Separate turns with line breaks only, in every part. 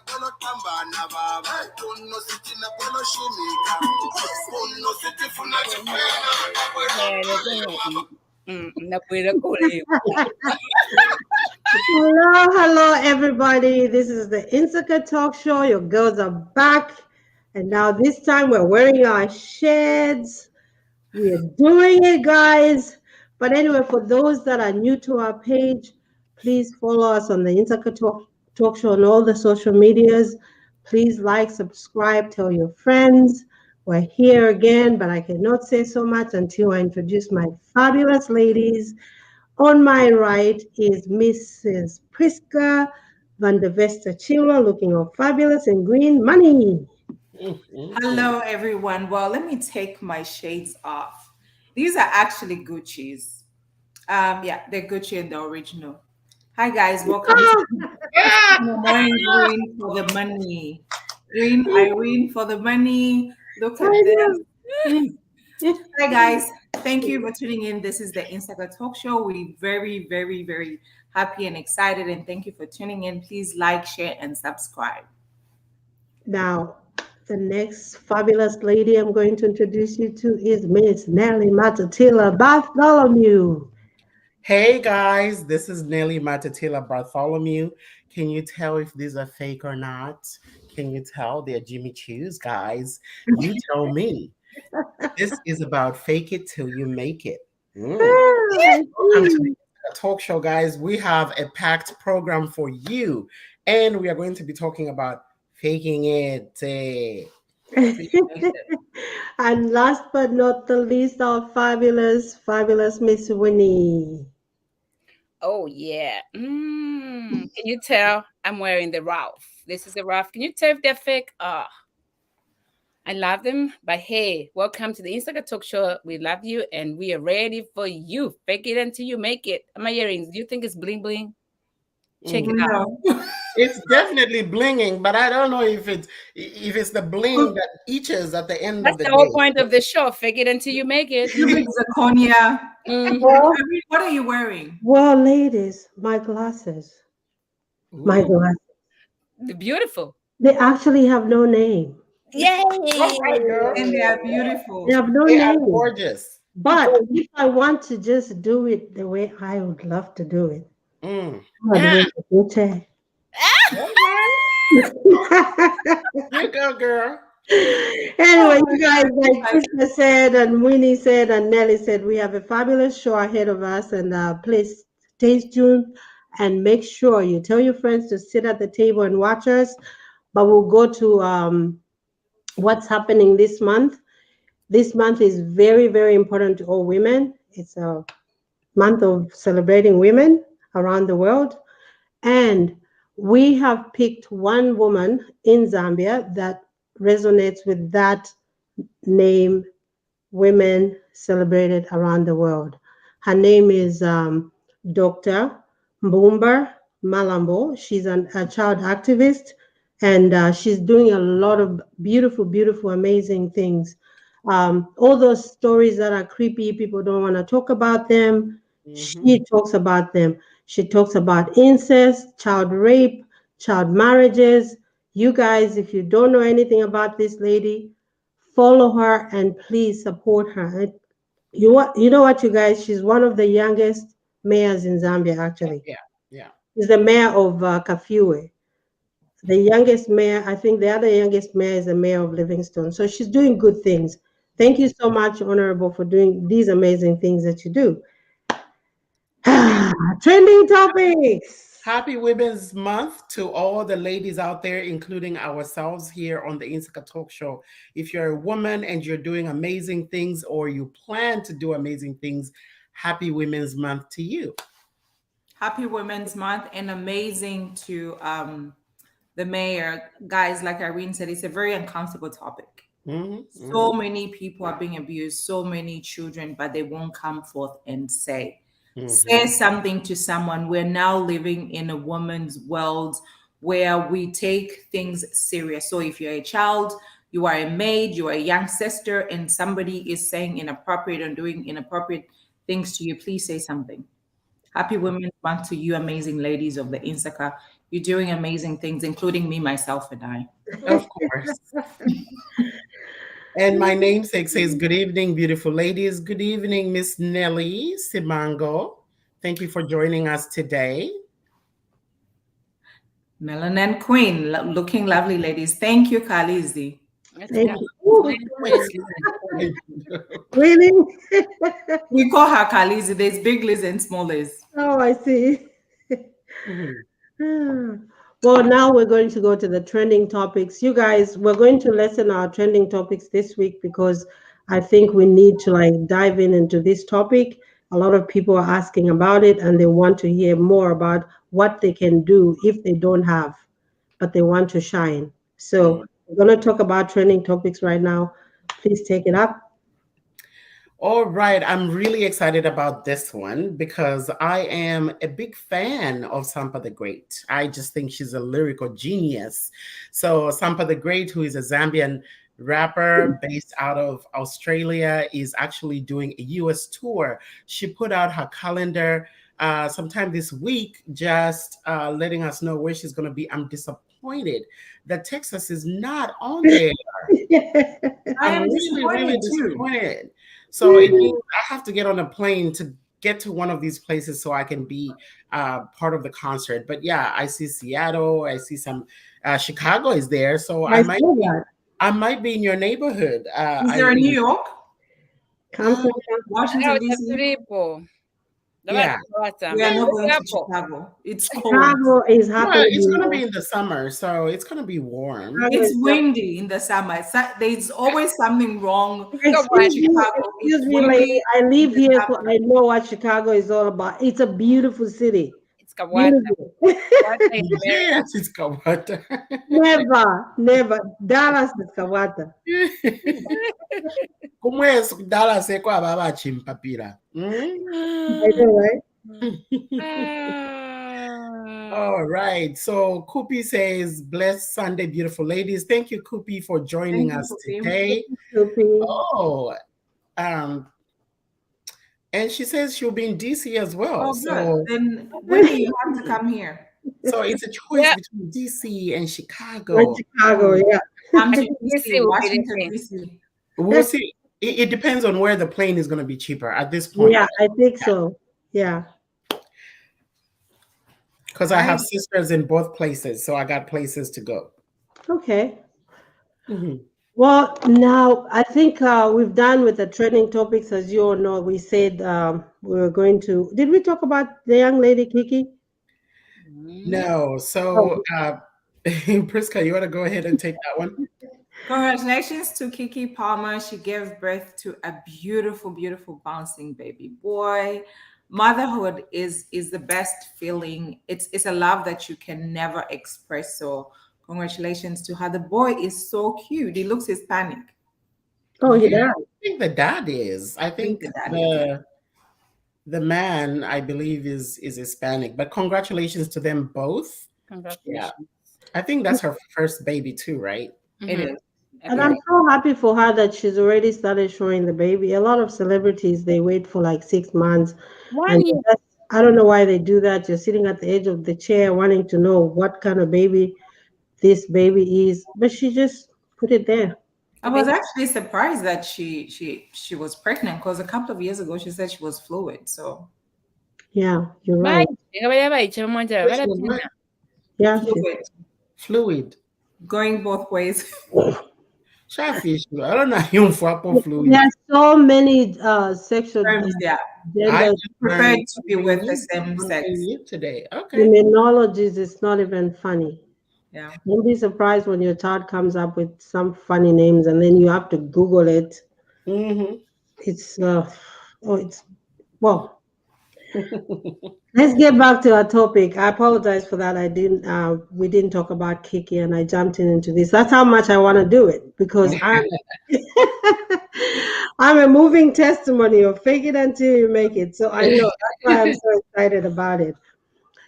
Hello, everybody. This is the Insaka Talk Show. Your girls are back. And now this time we're wearing our shades. We're doing it, guys. But anyway, for those that are new to our page, please follow us on the Insaka Talk Show on all the social medias. Please like, subscribe, tell your friends. We're here again, but I cannot say so much until I introduce my fabulous ladies. On my right is Mrs. Priska van der Vester Chilwa, looking all fabulous in green money.
Hello, everyone. Well, let me take my shades off. These are actually Gucci's. Yeah, they're Gucci and the original. Hi, guys. Welcome to Green for the money. Green Irene for the money. Look at this. Hi, guys. Thank you for tuning in. This is the Insaka Talk Show. We're very, very, very happy and excited. And thank you for tuning in. Please like, share, and subscribe.
Now, the next fabulous lady I'm going to introduce you to is Miss Nelly Matatila Bartholomew.
Hey guys, this is Nelly Matatila Bartholomew. Can you tell if these are fake or not? Can you tell they're Jimmy Choos, guys? You tell me. This is about fake it till you make it. Welcome to the talk show, guys. We have a packed program for you, and we are going to be talking about faking it.
And last but not the least, our fabulous Miss Winnie.
Oh, yeah. Can you tell I'm wearing the Ralph? This is the Ralph. Can you tell if they're fake? I love them. But hey, welcome to the Insaka Talk Show. We love you and we are ready for you. Fake it until you make it. My earrings, do you think it's bling bling? Check it out.
It's definitely blinging, but I don't know if it's the bling that itches at the end
That's
of the
the
day.
whole point of the show. Fake it until you make it.
Zirconia. What are you wearing?
Well, ladies, my glasses.
Ooh.
My glasses.
They're beautiful.
They actually have no name.
Yay!
And they are beautiful.
They have no
They
name.
are gorgeous.
But if I want to just do it the way I would love to do it,
Mm. You go, girl.
Anyway, you guys, like Krishna said, and Winnie said, and Nelly said, we have a fabulous show ahead of us, and please stay tuned and make sure you tell your friends to sit at the table and watch us. But we'll go to what's happening this month. This month is very, very important to all women. It's a month of celebrating women around the world. And we have picked one woman in Zambia that resonates with that name, women celebrated around the world. Her name is Dr. Mbumba Malambo. She's a child activist, and she's doing a lot of beautiful, beautiful, amazing things. All those stories that are creepy, people don't want to talk about them. She talks about them. She talks about incest, child rape, child marriages. You guys, if you don't know anything about this lady, follow her and please support her. You know what, you guys? She's one of the youngest mayors in Zambia, actually.
Yeah.
She's the mayor of Kafue. The youngest mayor, I think the other youngest mayor is the mayor of Livingstone. So she's doing good things. Thank you so much, Honorable, for doing these amazing things that you do. Trending topics.
Happy Women's Month to all the ladies out there, including ourselves here on the Insaka Talk Show. If you're a woman and you're doing amazing things or you plan to do amazing things, happy Women's Month to you.
Happy Women's Month and amazing to the mayor. Guys, like Irene said, it's a very uncomfortable topic. So many people are being abused, so many children, but they won't come forth and say something to someone. We're now living in a woman's world where we take things serious. So if you're a child, you are a maid, you are a young sister, and somebody is saying inappropriate and doing inappropriate things to you, please say something. Happy Women's Month to you, amazing ladies of the Insaka. You're doing amazing things, including me, myself, and I.
Of course. And my namesake says, good evening, beautiful ladies. Good evening, Miss Nelly Simango. Thank you for joining us today.
Melanin Queen, looking lovely, ladies. Thank you, Khaleesi.
Thank you. Really?
We call her Khaleesi. There's big Liz and small Liz.
Oh, I see. Well, now we're going to go to the trending topics. You guys, we're going to lessen our trending topics this week because I think we need to dive into this topic. A lot of people are asking about it and they want to hear more about what they can do if they don't have, but they want to shine. So we're going to talk about trending topics right now. Please take it up.
All right, I'm really excited about this one because I am a big fan of Sampa the Great. I just think she's a lyrical genius. So Sampa the Great, who is a Zambian rapper based out of Australia, is actually doing a US tour. She put out her calendar sometime this week, just letting us know where she's going to be. I'm disappointed that Texas is not on there.
I am
really disappointed. So it means I have to get on a plane to get to one of these places so I can be part of the concert. But yeah, I see Seattle. I see some Chicago is there. So I might be in your neighborhood.
Is there a New York?
Washington,
D.C.?
Yeah,
we are not going to Chicago. It's cold.
Chicago is happening.
It's going to be in the summer, so it's going to be warm.
It's windy in the summer. There's always something wrong with
Chicago. Excuse me, lady. I live here, so I know what Chicago is all about. It's a beautiful city.
It's Kawata.
Yes, it's Kawata.
Never. Dallas is Kawata.
¿Cómo es Dallas kwa baba chimpapira?
I know, right?
All right. So Kupi says, blessed Sunday, beautiful ladies. Thank you, Kupi, for joining us today. Oh, and she says she'll be in DC as well.
Oh, so then when do you have to come here?
So it's a choice between DC and Chicago.
Yeah.
Come to DC, Washington, DC.
We'll see. It depends on where the plane is going to be cheaper at this point.
Yeah, I think so. Yeah.
Because I have sisters in both places, so I got places to go.
Okay. Well, now I think we've done with the trending topics. As you all know, we said we were going to. Did we talk about the young lady, Kiki?
No. So, Priska, you want to go ahead and take that one?
Congratulations to Kiki Palmer. She gave birth to a beautiful, beautiful bouncing baby boy. Motherhood is the best feeling. It's a love that you can never express. So congratulations to her. The boy is so cute. He looks Hispanic.
Oh, yeah.
I think the dad is. I think the man, I believe, is Hispanic. But congratulations to them both.
Congratulations.
Yeah. I think that's her first baby too, right?
It is.
And I'm so happy for her that she's already started showing the baby. A lot of celebrities, they wait for like 6 months. I don't know why they do that. You're sitting at the edge of the chair wanting to know what kind of baby this baby is. But she just put it there.
I was actually surprised that she was pregnant because a couple of years ago she said she was fluid. So
yeah, you're right. Yeah,
fluid.
Going
both ways.
Fish. I don't know fluid.
There are so many sexual
terms. Yeah,
I
prefer to be with the same sex
today. Okay.
Terminologies is not even funny.
Yeah.
Don't be surprised when your child comes up with some funny names and then you have to Google it. It's well. Let's get back to our topic. I apologize for that. We didn't talk about Kiki and I jumped into this. That's how much I want to do it because I'm a moving testimony of fake it until you make it. So I know that's why I'm so excited about it.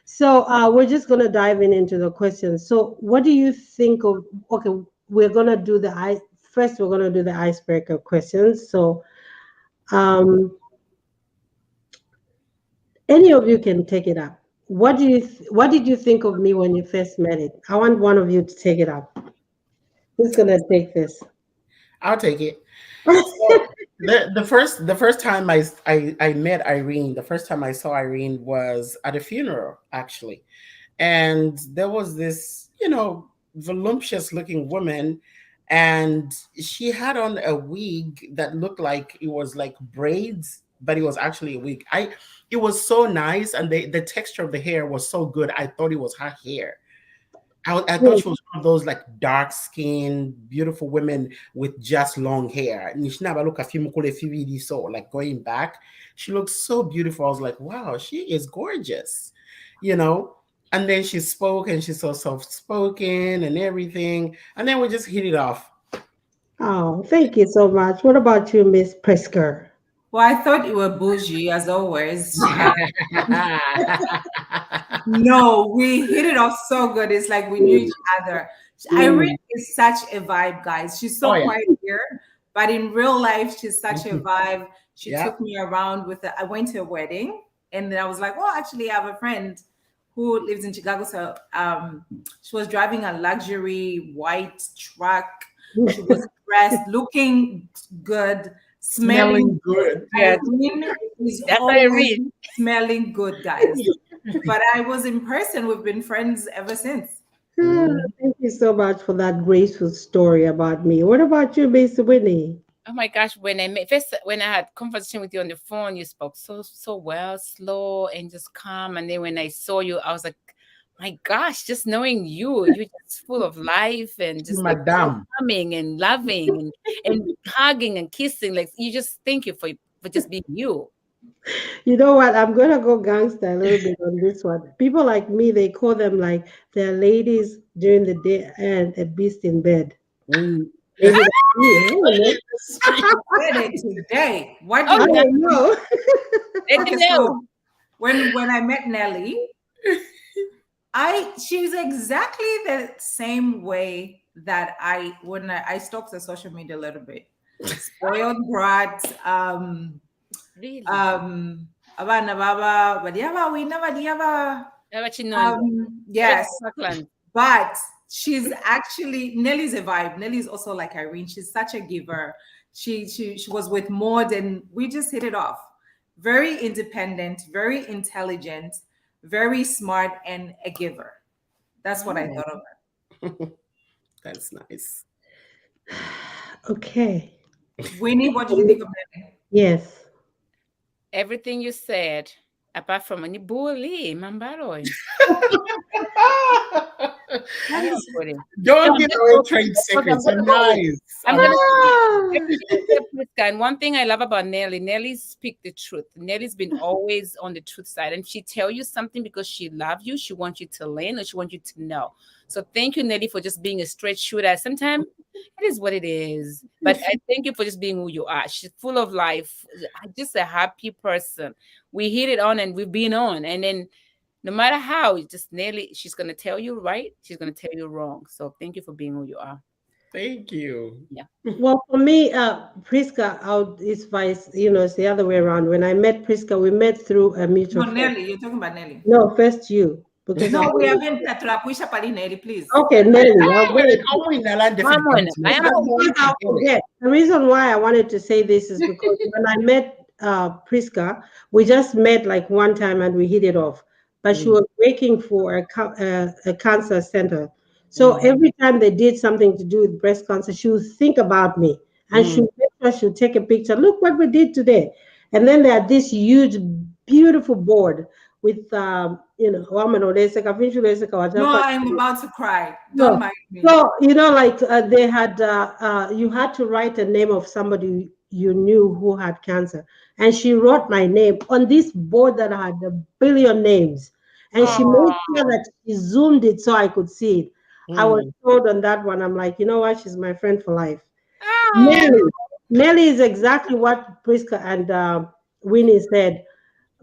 So we're just going to dive into the questions. So what do you think of, okay, we're going to do first we're going to do the icebreaker questions. So any of you can take it up. what did you think of me when you first met it? I want one of you to take it up. Who's gonna take this?
I'll take it. So the first time I met Irene, the first time I saw Irene was at a funeral, actually. And there was this, voluptuous looking woman, and she had on a wig that looked like it was like braids, but it was actually a wig. It was so nice, and the texture of the hair was so good. I thought it was her hair. I thought she was one of those like dark skinned, beautiful women with just long hair. So like going back, she looked so beautiful. I was like, wow, she is gorgeous, you know. And then she spoke, and she's so soft spoken and everything. And then we just hit it off.
Oh, thank you so much. What about you, Miss Prisker?
Well, I thought you were bougie as always. No, we hit it off so good. It's like we knew each other. Irene is such a vibe, guys. She's so quiet here, but in real life, she's such a vibe. She took me around with I went to a wedding, and then I was like, oh, actually, I have a friend who lives in Chicago. So she was driving a luxury white truck. She was dressed, looking good, smelling good.
Yeah,
that's always smelling good, guys. But I was in person. We've been friends ever since.
Thank you so much for that graceful story about me. What about you, Miss Whitney?
Oh my gosh, when I had conversation with you on the phone, you spoke so well, slow and just calm. And then when I saw you, I was like, my gosh, just knowing you're just full of life and just like coming and loving and hugging and kissing. Like you just thank you for just being you.
You know what? I'm gonna go gangster a little bit on this one. People like me, they call them like they're ladies during the day and a beast in bed. Maybe that's me.
Today, what
I
do you
don't know.
Okay, so when I met Nelly, she's exactly the same way that when I stalked the social media a little bit. Spoiled brat,
Really?
abana baba, badiaba, we never badiaba. Yes, but she's actually Nelly's a vibe. Nelly's also like Irene. She's such a giver. She was with more than we just hit it off. Very independent, very intelligent, very smart, and a giver. That's what I thought of her.
That's nice.
Okay.
Winnie, what did you think of Nelly?
Yes.
Everything you said, apart from any bully, Mambaroy.
Don't give away trade secrets. I'm nice.
I'm gonna and one thing I love about Nelly speak the truth. Nelly's been always on the truth side, and she tell you something because she loves you, she wants you to learn, or she wants you to know. So thank you, Nelly, for just being a straight shooter. Sometimes it is what it is, but I thank you for just being who you are. She's full of life, just a happy person. We hit it on, and we've been on, and then no matter how, just Nelly, she's gonna tell you right, she's gonna tell you wrong. So thank you for being who you are.
Thank you.
Yeah.
Well, for me, Priska, it's vice. It's the other way around. When I met Priska, we met through a mutual friend.
Nelly, you're talking about Nelly.
No, first you. Because
no, we haven't. Nelly, please.
Okay, Nelly. The reason why I wanted to say this is because when I met Priska, we just met like one time and we hit it off. But she was working for a cancer center. So every time they did something to do with breast cancer, she would think about me. And she would take a picture. Look what we did today. And then they had this huge, beautiful board with no, I'm
about to cry. Don't mind me.
So like they had you had to write a name of somebody you knew who had cancer, and she wrote my name on this board that had a billion names, and she made sure that she zoomed it so I could see it. I was told on that one. I'm like, you know what? She's my friend for life. Nelly is exactly what Priska and Winnie said.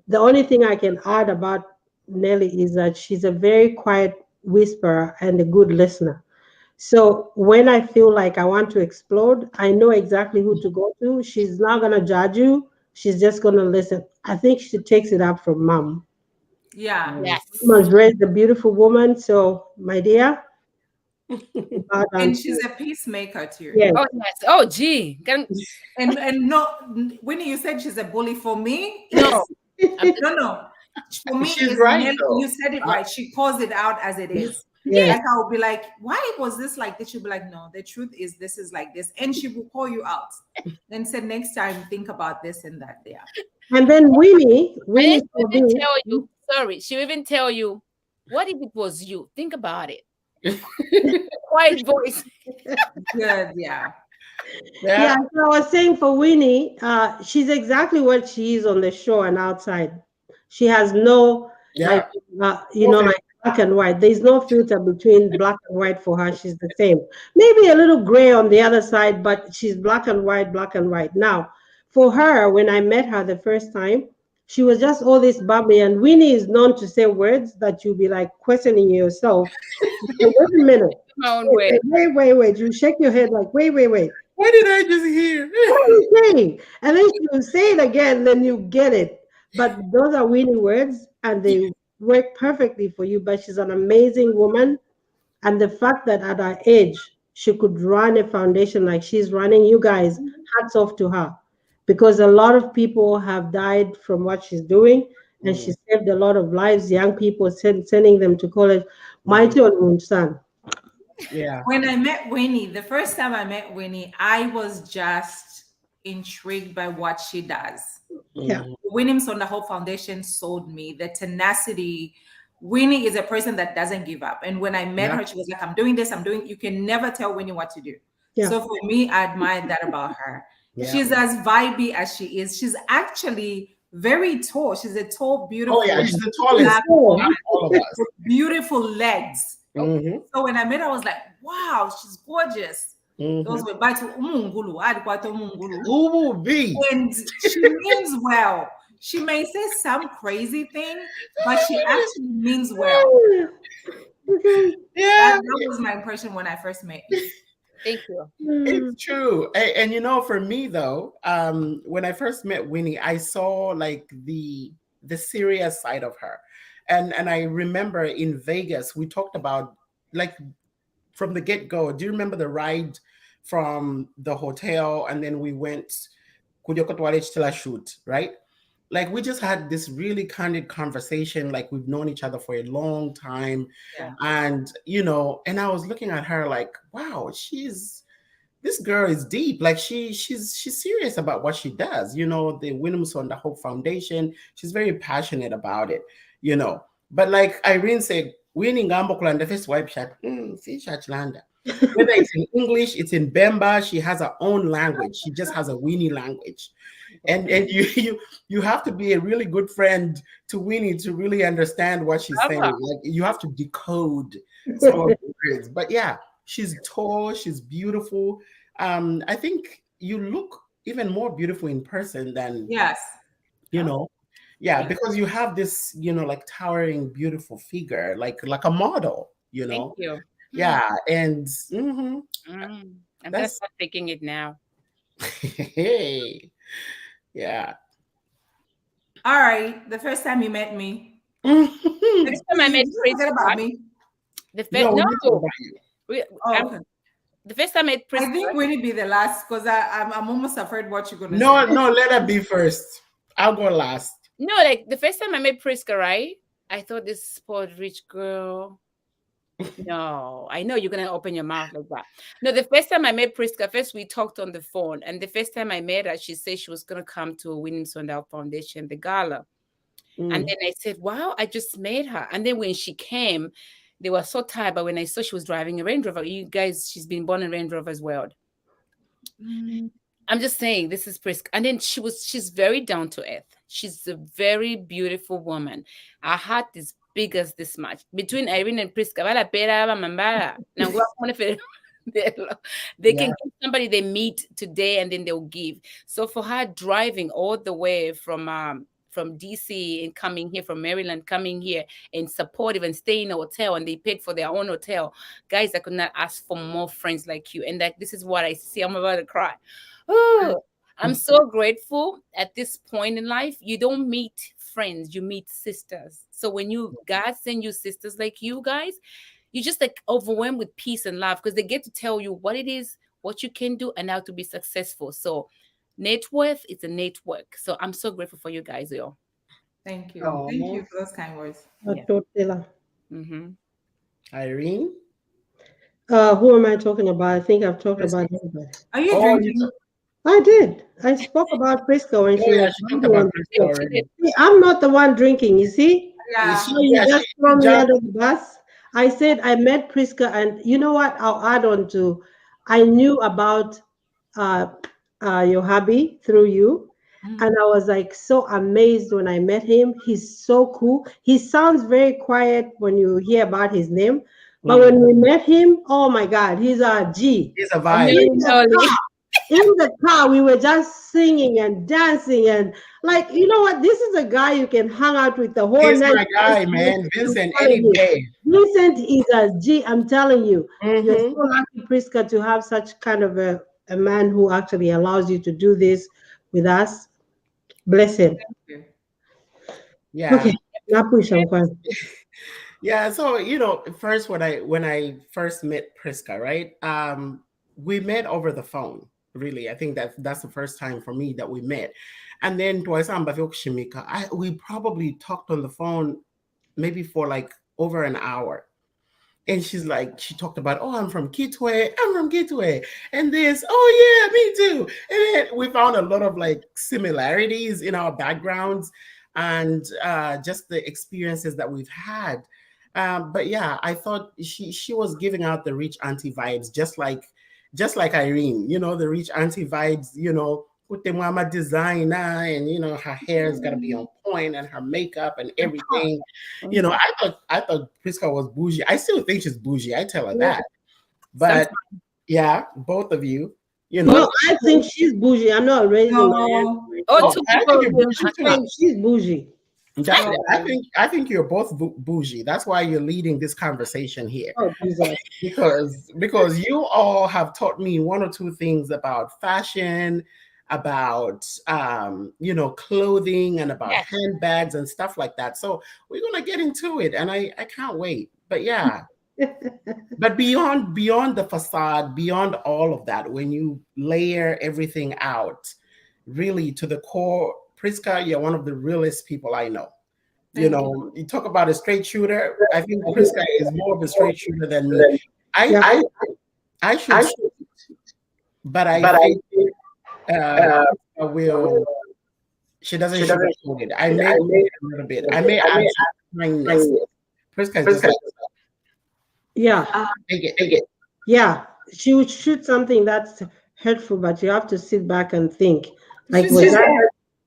The only thing I can add about Nelly is that she's a very quiet whisperer and a good listener. So when I feel like I want to explode, I know exactly who to go to. She's not going to judge you. She's just going to listen. I think she takes it up from mom.
Yeah.
Yes.
Must raise a beautiful woman. So, my dear,
And she's a peacemaker too.
yes,
Oh yes. Oh gee.
And no, Winnie, you said she's a bully. For me,
No.
no. For me,
She's
is
right though.
you said it right. She calls it out as it is.
yes.
Like I'll be like, why was this like this? She'll be like, no, the truth is this is like this. And she will call you out. Then said next time think about this and that there.
And then Winnie
And then
for
she even
me,
tell you, sorry, she even tell you, what if it was you? Think about it. Quiet voice.
Good, yeah.
yeah. So I was saying for Winnie, she's exactly what she is on the show and outside. She has no like, like black and white. There's no filter between black and white for her. She's the same. Maybe a little gray on the other side, but she's black and white, black and white. Now, for her, when I met her the first time, she was just all this bubbly. And Winnie is known to say words that you'll be like questioning yourself. You say, wait a minute.
My own way.
Wait. You shake your head like, wait.
What did I just hear?
What are you saying? And then you say it again, then you get it. But those are Winnie words and they work perfectly for you. But she's an amazing woman. And the fact that at her age, she could run a foundation like she's running, you guys, hats off to her. Because a lot of people have died from what she's doing. And she saved a lot of lives, young people, sending them to college. Mighty on son.
Yeah.
When I met Winnie, the first time I met Winnie, I was just intrigued by what she does.
Yeah.
Winnie's on the whole foundation sold me the tenacity. Winnie is a person that doesn't give up. And when I met her, she was like, I'm doing this, you can never tell Winnie what to do.
Yeah.
So for me, I admire that about her.
Yeah.
She's as vibey as she is. She's actually very tall. She's a tall, beautiful.
Oh yeah, she's the tallest. All of us.
Beautiful legs.
Mm-hmm.
So when I met her, I was like, wow, she's gorgeous. Those were bites. And she means well. She may say some crazy thing, but she actually means well.
Yeah.
That was my impression when I first met you.
Thank you.
It's true. And you know, for me though, when I first met Winnie, I saw like the serious side of her. And I remember in Vegas, we talked about like from the get-go. Do you remember the ride from the hotel and then we went Kujokotwale shoot, right? Like we just had this really candid conversation, like we've known each other for a long time.
Yeah.
And you know, and I was looking at her like, wow, this girl is deep. Like she's serious about what she does. You know, the Williamson, the Hope Foundation, she's very passionate about it, you know. But like Irene said, winning Gambo the first wipe shot, see Landa. Whether it's in English, it's in Bemba, she has her own language. She just has a Winnie language. And you have to be a really good friend to Winnie to really understand what she's saying. Like you have to decode some of the words. But yeah, she's tall, she's beautiful. I think you look even more beautiful in person than you know. Yeah, because you have this, you know, like towering, beautiful figure, like a model, you know.
Thank you.
Yeah, and
I'm gonna start taking it now.
Hey. Yeah.
All right. The first time you met me.
The first time I met
Forget about me.
The first the first time I met
I think Winnie be the last because I'm almost afraid what you're gonna say.
No, let her be first. I'll go last.
No, like the first time I met Priska, right? I thought this spoiled rich girl. No, I know you're gonna open your mouth like that. No, the first time I met Priska, first we talked on the phone, and the first time I met her, she said she was gonna come to Winning Sundown Foundation, the gala. And then I said, wow, I just met her. And then when she came, they were so tired, but when I saw she was driving a Range Rover, you guys, she's been born in Range Rover's world. I'm just saying, this is Priska. And then she's very down to earth. She's a very beautiful woman. Her heart is big as this much. Between Irene and Priska, they can give somebody they meet today and then they'll give. So for her driving all the way from DC and coming here, from Maryland, coming here and supportive and staying in a hotel, and they paid for their own hotel. Guys, I could not ask for more friends like you. And that this is what I see. I'm about to cry. Oh, I'm so grateful at this point in life. You don't meet friends, you meet sisters. So when God send you sisters like you guys, you just like overwhelmed with peace and love because they get to tell you what it is, what you can do, and how to be successful. So net worth is a network. So I'm so grateful for you guys, yo.
Thank you. Thank you for those kind words.
Mm-hmm.
Irene?
Who am I talking about? I think I've talked about everybody.
Are you drinking?
I did. I spoke about Prisca when she was
talked about Prisca already.
I'm not the one drinking, you see?
Yeah.
You just throw me under the bus. I said I met Prisca, and you know what? I'll add on to, I knew about your hubby through you. And I was like so amazed when I met him. He's so cool. He sounds very quiet when you hear about his name. But when we met him, oh my God, he's a G.
He's a vibe.
In the car, we were just singing and dancing and like, you know what? This is a guy you can hang out with the whole night.
He's my guy, man. Vincent, any day.
Vincent is a G, I'm telling you. You're so lucky, Prisca, to have such kind of a man who actually allows you to do this with us. Bless him.
Yeah.
Okay.
Yeah. So, you know, first when I first met Prisca, right? We met over the phone. Really, I think that's the first time for me that we met. And then we probably talked on the phone maybe for like over an hour. And she talked about, oh, I'm from Kitwe, and this, oh yeah, me too. And then we found a lot of like similarities in our backgrounds and just the experiences that we've had. But yeah, I thought she was giving out the rich auntie vibes, just like Irene, you know, the rich auntie vibes, you know, with the mama designer, and you know, her hair's gotta be on point and her makeup and everything. You know, I thought Prisca was bougie. I still think she's bougie. I tell her that. But yeah, both of you, you know.
No, I think she's bougie. I'm not raising my hand. I think she's bougie.
I think you're both bougie. That's why you're leading this conversation here.
Oh, Jesus.
Because you all have taught me one or two things about fashion, about you know, clothing, and about handbags and stuff like that. So we're gonna get into it, and I can't wait. But yeah. But beyond the facade, beyond all of that, when you layer everything out, really to the core, Prisca, you're one of the realest people I know. You know, you talk about a straight shooter. I think Prisca is more of a straight shooter than me. I should shoot, but I think she doesn't shoot it. I may a little bit. I may add kindness. Prisca is just like,
yeah.
Take it.
Yeah, she would shoot something that's hurtful, but you have to sit back and think. Like,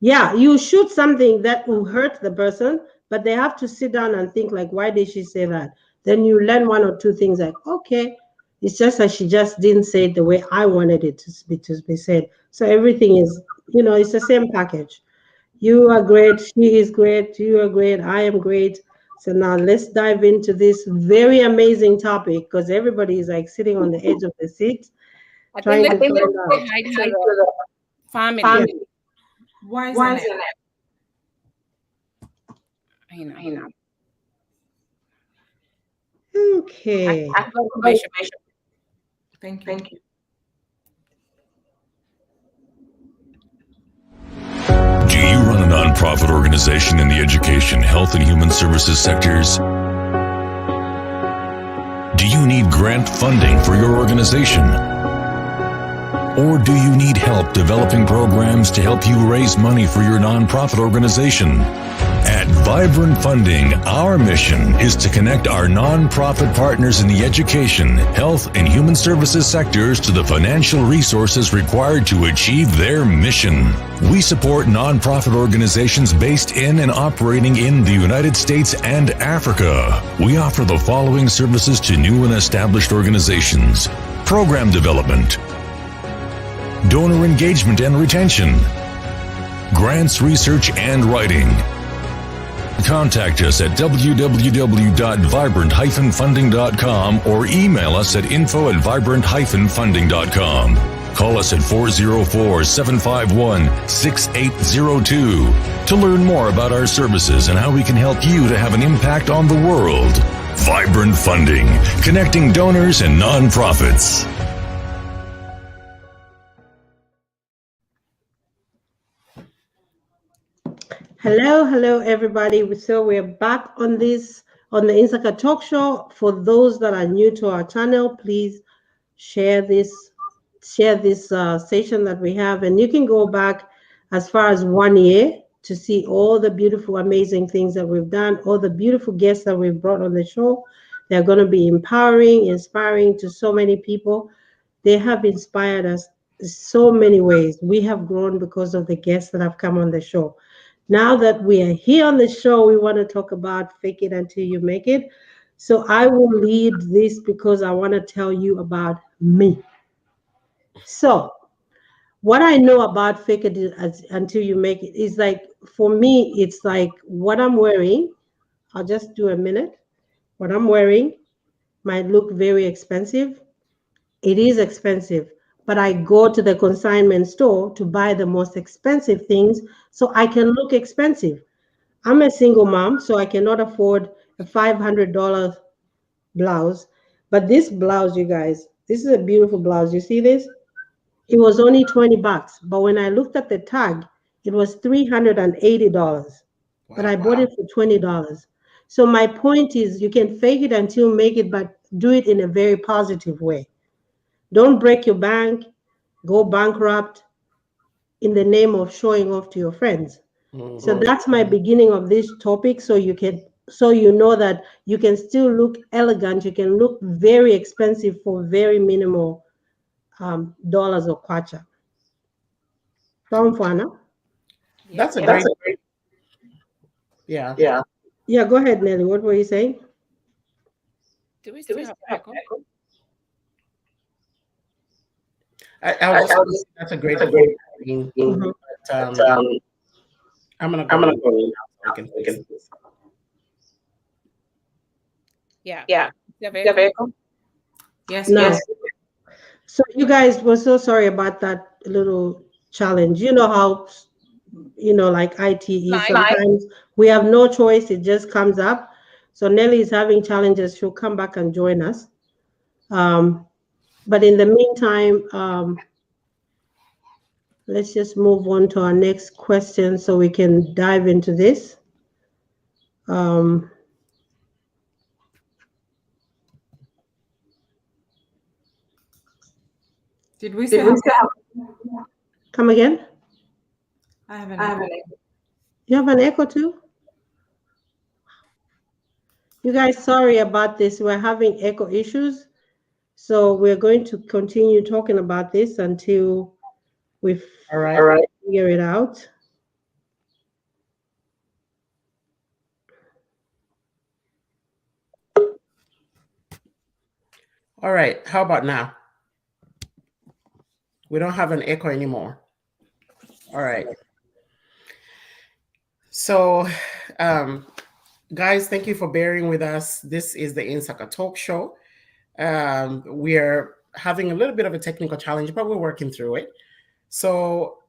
yeah, you shoot something that will hurt the person, but they have to sit down and think, like, why did she say that? Then you learn one or two things, like, okay, it's just that she just didn't say it the way I wanted it to be said. So everything is, you know, it's the same package. You are great. She is great. You are great. I am great. So now let's dive into this very amazing topic, because everybody is like sitting on the edge of the seat trying to find out.
Family.
Why is it?
I know.
Okay.
Thank you.
Do you run a nonprofit organization in the education, health, and human services sectors? Do you need grant funding for your organization? Or do you need help developing programs to help you raise money for your nonprofit organization? At Vibrant Funding, our mission is to connect our nonprofit partners in the education, health, and human services sectors to the financial resources required to achieve their mission. We support nonprofit organizations based in and operating in the United States and Africa. We offer the following services to new and established organizations: program development, donor engagement and retention, grants, research, and writing. Contact us at www.vibrant-funding.com or email us at info@vibrant-funding.com. Call us at 404-751-6802. To learn more about our services and how we can help you to have an impact on the world, Vibrant Funding, connecting donors and nonprofits.
Hello, everybody. So we're back on the Insaka Talk Show. For those that are new to our channel, please share this session that we have, and you can go back as far as 1 year to see all the beautiful, amazing things that we've done, all the beautiful guests that we've brought on the show. They're going to be empowering, inspiring to so many people. They have inspired us in so many ways. We have grown because of the guests that have come on the show. Now that we are here on the show, we want to talk about fake it until you make it. So I will lead this because I want to tell you about me. So what I know about fake it until you make it is like, for me, it's like what I'm wearing. I'll just do a minute. What I'm wearing might look very expensive. It is expensive, but I go to the consignment store to buy the most expensive things so I can look expensive. I'm a single mom, so I cannot afford a $500 blouse. But this blouse, you guys, this is a beautiful blouse. You see this? It was only $20, but when I looked at the tag, it was $380. But I bought it for $20. So my point is, you can fake it until you make it, but do it in a very positive way. Don't break your bank, go bankrupt in the name of showing off to your friends. Mm-hmm. So that's my beginning of this topic. So you know that you can still look elegant. You can look very expensive for very minimal dollars or kwacha.
That's a great. Yeah.
Go ahead, Nelly. What were you saying?
Do we still have echo?
That's a great thing. Mm-hmm. But, I'm gonna go.
Yeah.
Yes.
No.
Yes.
So you guys were so sorry about that little challenge. You know how, like IT is. Sometimes we have no choice. It just comes up. So Nelly is having challenges. She'll come back and join us. But in the meantime, let's just move on to our next question so we can dive into this.
Did we say
Come again?
I have an echo.
You have an echo too? You guys, sorry about this. We're having echo issues. So we're going to continue talking about this until we figure it out.
All right. How about now? We don't have an echo anymore. All right. So, guys, thank you for bearing with us. This is the Insaka Talk Show. We are having a little bit of a technical challenge, but we're working through it. So,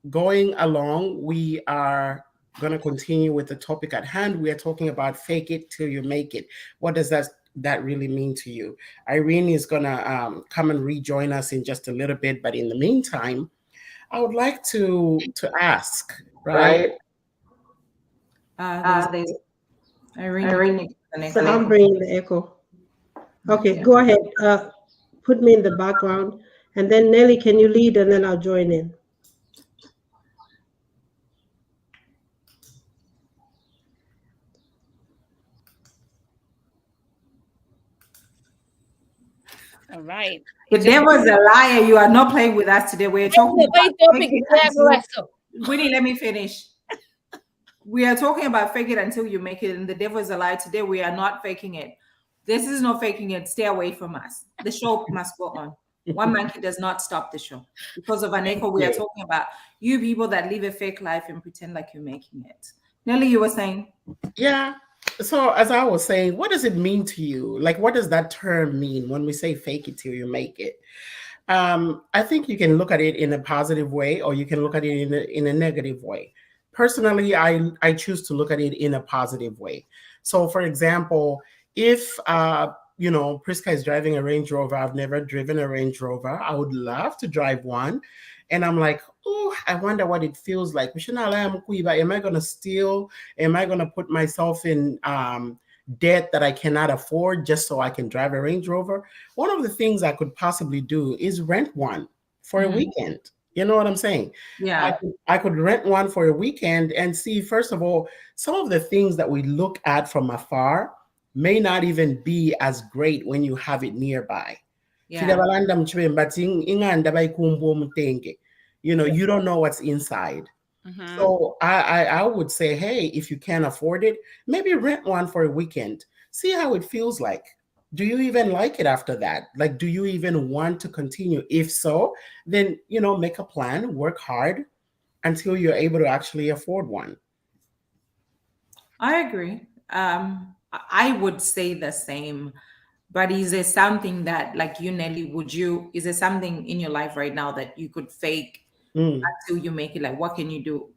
going along, we are going to continue with the topic at hand. We are talking about fake it till you make it. What does that really mean to you? Irene is going to come and rejoin us in just a little bit. But in the meantime, I would like to ask, right?
Irene.
So I'm bringing the echo. Okay, go ahead. Put me in the background. And then Nelly, can you lead? And then I'll join in.
All right.
The devil is a liar. You are not playing with us today. We're talking about Winnie, let me finish. We are talking about fake it until you make it, and the devil is a liar. Today we are not faking it. This is not faking it. Stay away from us. The show must go on. One monkey does not stop the show because of an echo. We are talking about you people that live a fake life and pretend like you're making it. Nelly, you were saying?
Yeah. So as I was saying, what does it mean to you? Like, what does that term mean when we say fake it till you make it? I think you can look at it in a positive way, or you can look at it in a negative way. personally, I choose to look at it in a positive way. So, for example, if Priska is driving a Range Rover, I've never driven a Range Rover. I would love to drive one, and I'm like, oh, I wonder what it feels like. Am I gonna steal? Am I gonna put myself in debt that I cannot afford just so I can drive a Range Rover? One of the things I could possibly do is rent one for a weekend. You know what I'm saying?
Yeah.
I could rent one for a weekend and see, first of all, some of the things that we look at from afar may not even be as great when you have it nearby.
Yeah.
You don't know what's inside.
Mm-hmm.
So I would say, hey, if you can't afford it, maybe rent one for a weekend. See how it feels like. Do you even like it after that? Like, do you even want to continue? If so, then, make a plan, work hard until you're able to actually afford one.
I agree. I would say the same. But is there something that, like you, Nelly, is there something in your life right now that you could fake until you make it? Like, what can you do?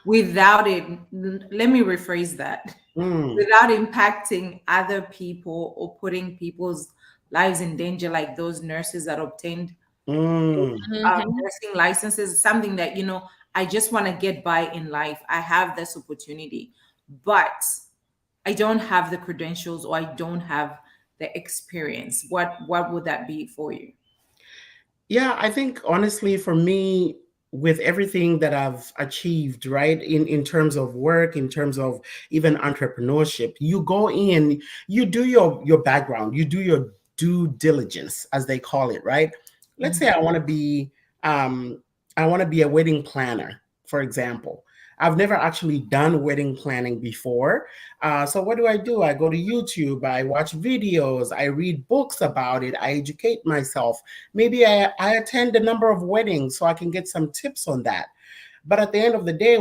Without it, let me rephrase that. Without impacting other people or putting people's lives in danger, like those nurses that obtained nursing licenses, something that, I just want to get by in life. I have this opportunity, but I don't have the credentials or I don't have the experience. What would that be for you?
Yeah, I think honestly, for me, with everything that I've achieved, right, in terms of work, in terms of even entrepreneurship, you go in, you do your background, you do your due diligence, as they call it, right? Let's say I want to be a wedding planner, for example. I've never actually done wedding planning before. So what do? I go to YouTube, I watch videos, I read books about it, I educate myself. Maybe I attend a number of weddings so I can get some tips on that. But at the end of the day,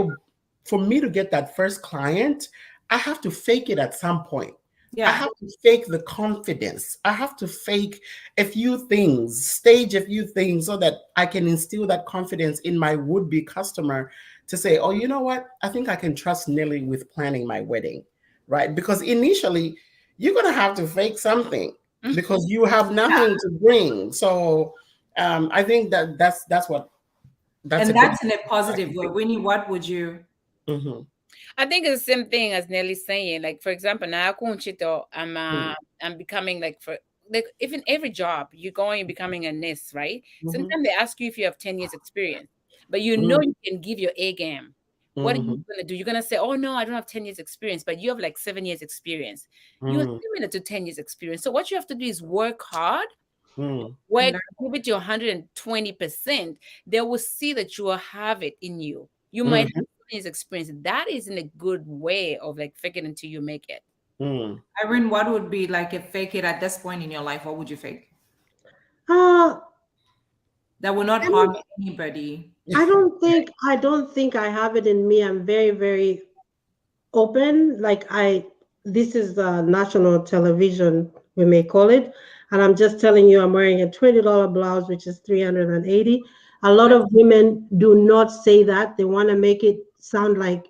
for me to get that first client, I have to fake it at some point.
Yeah.
I have to fake the confidence. I have to fake a few things, stage a few things so that I can instill that confidence in my would-be customer to say, oh, you know what? I think I can trust Nelly with planning my wedding, right? Because initially, you're going to have to fake something because you have nothing to bring. So I think that's what. That's
in a positive way. Winnie, what would you?
I think it's the same thing as Nelly's saying. Like, for example, now I'm becoming like even every job you go and becoming a nurse, right? Sometimes they ask you if you have 10 years experience, but you can give your A game. What are you gonna do? You're gonna say, "Oh no, I don't have 10 years experience," but you have like 7 years experience. You're similar to 10 years experience. So what you have to do is work hard. Work, give it your 120%. They will see that you will have it in you. You might have his experience. That isn't a good way of like fake it until you make it.
Irene, what would be like a fake it at this point in your life? What would you fake? That will not harm anybody.
I don't think I have it in me. I'm very, very open. Like this is the national television, we may call it. And I'm just telling you, I'm wearing a $20 blouse, which is 380. A lot of women do not say that. They want to make it sound like,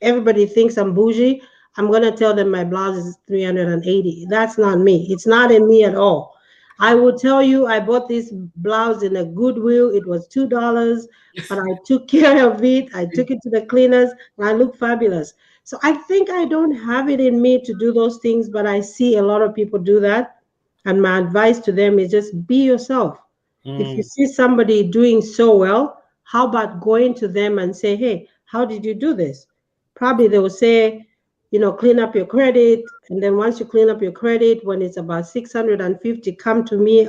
everybody thinks I'm bougie. I'm going to tell them my blouse is 380. That's not me. It's not in me at all. I will tell you, I bought this blouse in a Goodwill. It was $2, but I took care of it. I took it to the cleaners, and I look fabulous. So I think I don't have it in me to do those things, but I see a lot of people do that. And my advice to them is just be yourself. If you see somebody doing so well, how about going to them and say, hey, how did you do this? Probably they will say, clean up your credit. And then once you clean up your credit, when it's about 650, come to me.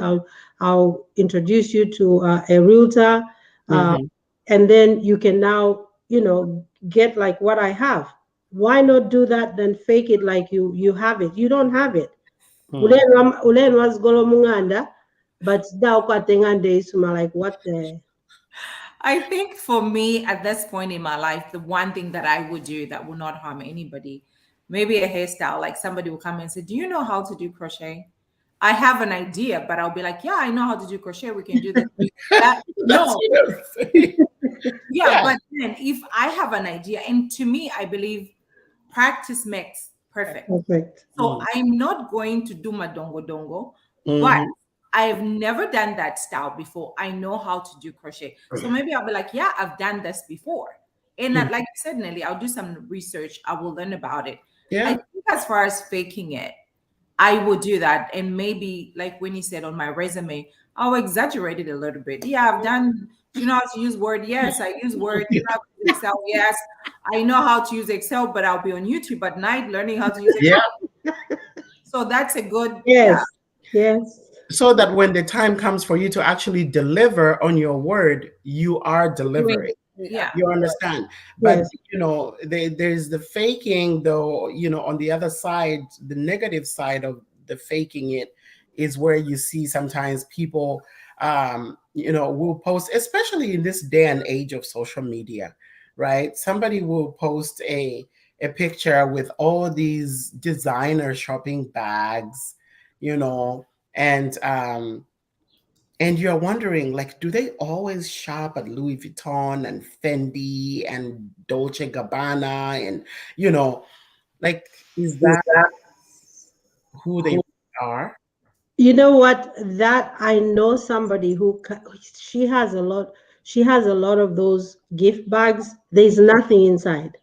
I'll introduce you to a realtor. And then you can now, get like what I have. Why not do that than fake it like you have it? You don't have it. Ulen was golo munganda, but now like what the.
I think for me at this point in my life, the one thing that I would do that will not harm anybody, maybe a hairstyle, like somebody will come and say, do you know how to do crochet? I have an idea, but I'll be like, yeah, I know how to do crochet. We can do this. No. Yeah, but then if I have an idea, and to me, I believe practice makes perfect.
Perfect.
So I'm not going to do my dongo dongo,
Mm-hmm.
but I've never done that style before. I know how to do crochet. So maybe I'll be like, yeah, I've done this before. And like you said, Nelly, I'll do some research. I will learn about it.
Yeah.
I think as far as faking it, I would do that. And maybe like when he said on my resume, I'll exaggerate it a little bit. Yeah, I've done, you know how to use Word? Yes, I use Word. You know how to use Excel? Yes, I know how to use Excel, but I'll be on YouTube at night learning how to use Excel.
Yeah.
So that's a good,
Yes. Yes.
So that when the time comes for you to actually deliver on your word, you are delivering.
Yeah.
You understand? But,
Yes.
you know, there's the faking, though, you know, on the other side, the negative side of the faking it is where you see sometimes people, you know, will post, especially in this day and age of social media, right? Somebody will post a picture with all these designer shopping bags, you know, and you're wondering, like, do they always shop at Louis Vuitton and Fendi and Dolce Gabbana? And, you know, like, is that who they are?
You know what? That I know somebody who she has a lot. She has a lot of those gift bags. There's nothing inside.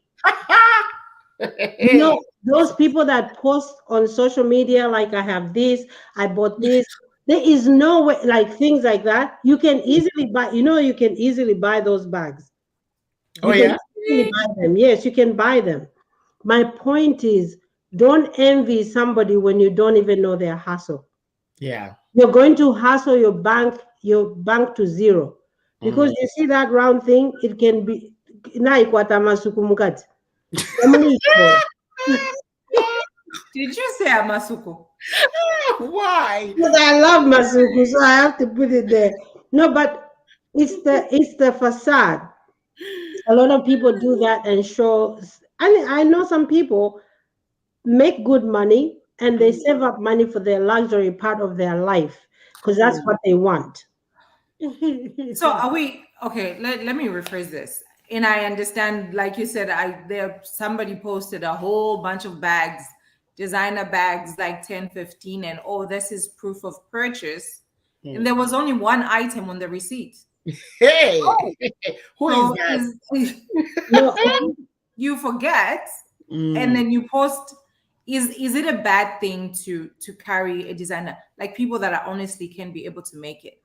You know, those people that post on social media, like I have this, I bought this. There is no way, like things like that. You can easily buy, you know, you can easily buy those bags.
Oh,
You can
yeah?
easily buy them. Yes, you can buy them. My point is, don't envy somebody when you don't even know their hustle.
Yeah.
You're going to hustle your bank to zero. Because you see that round thing, it can be na ikwata masuku mukati.
Did you say Amasuko?
Why?
Because I love masuku, so I have to put it there. No, but it's the facade. A lot of people do that and show. I know some people make good money and they save up money for their luxury part of their life because that's what they want.
So are we okay? Let me rephrase this. And I understand, like you said, somebody posted a whole bunch of bags, designer bags, like 10, 15, and oh, this is proof of purchase. And there was only one item on the receipt.
Hey, who
So
is that?
No,
you forget, and then you post. Is it a bad thing to carry a designer, like people that are honestly can be able to make it?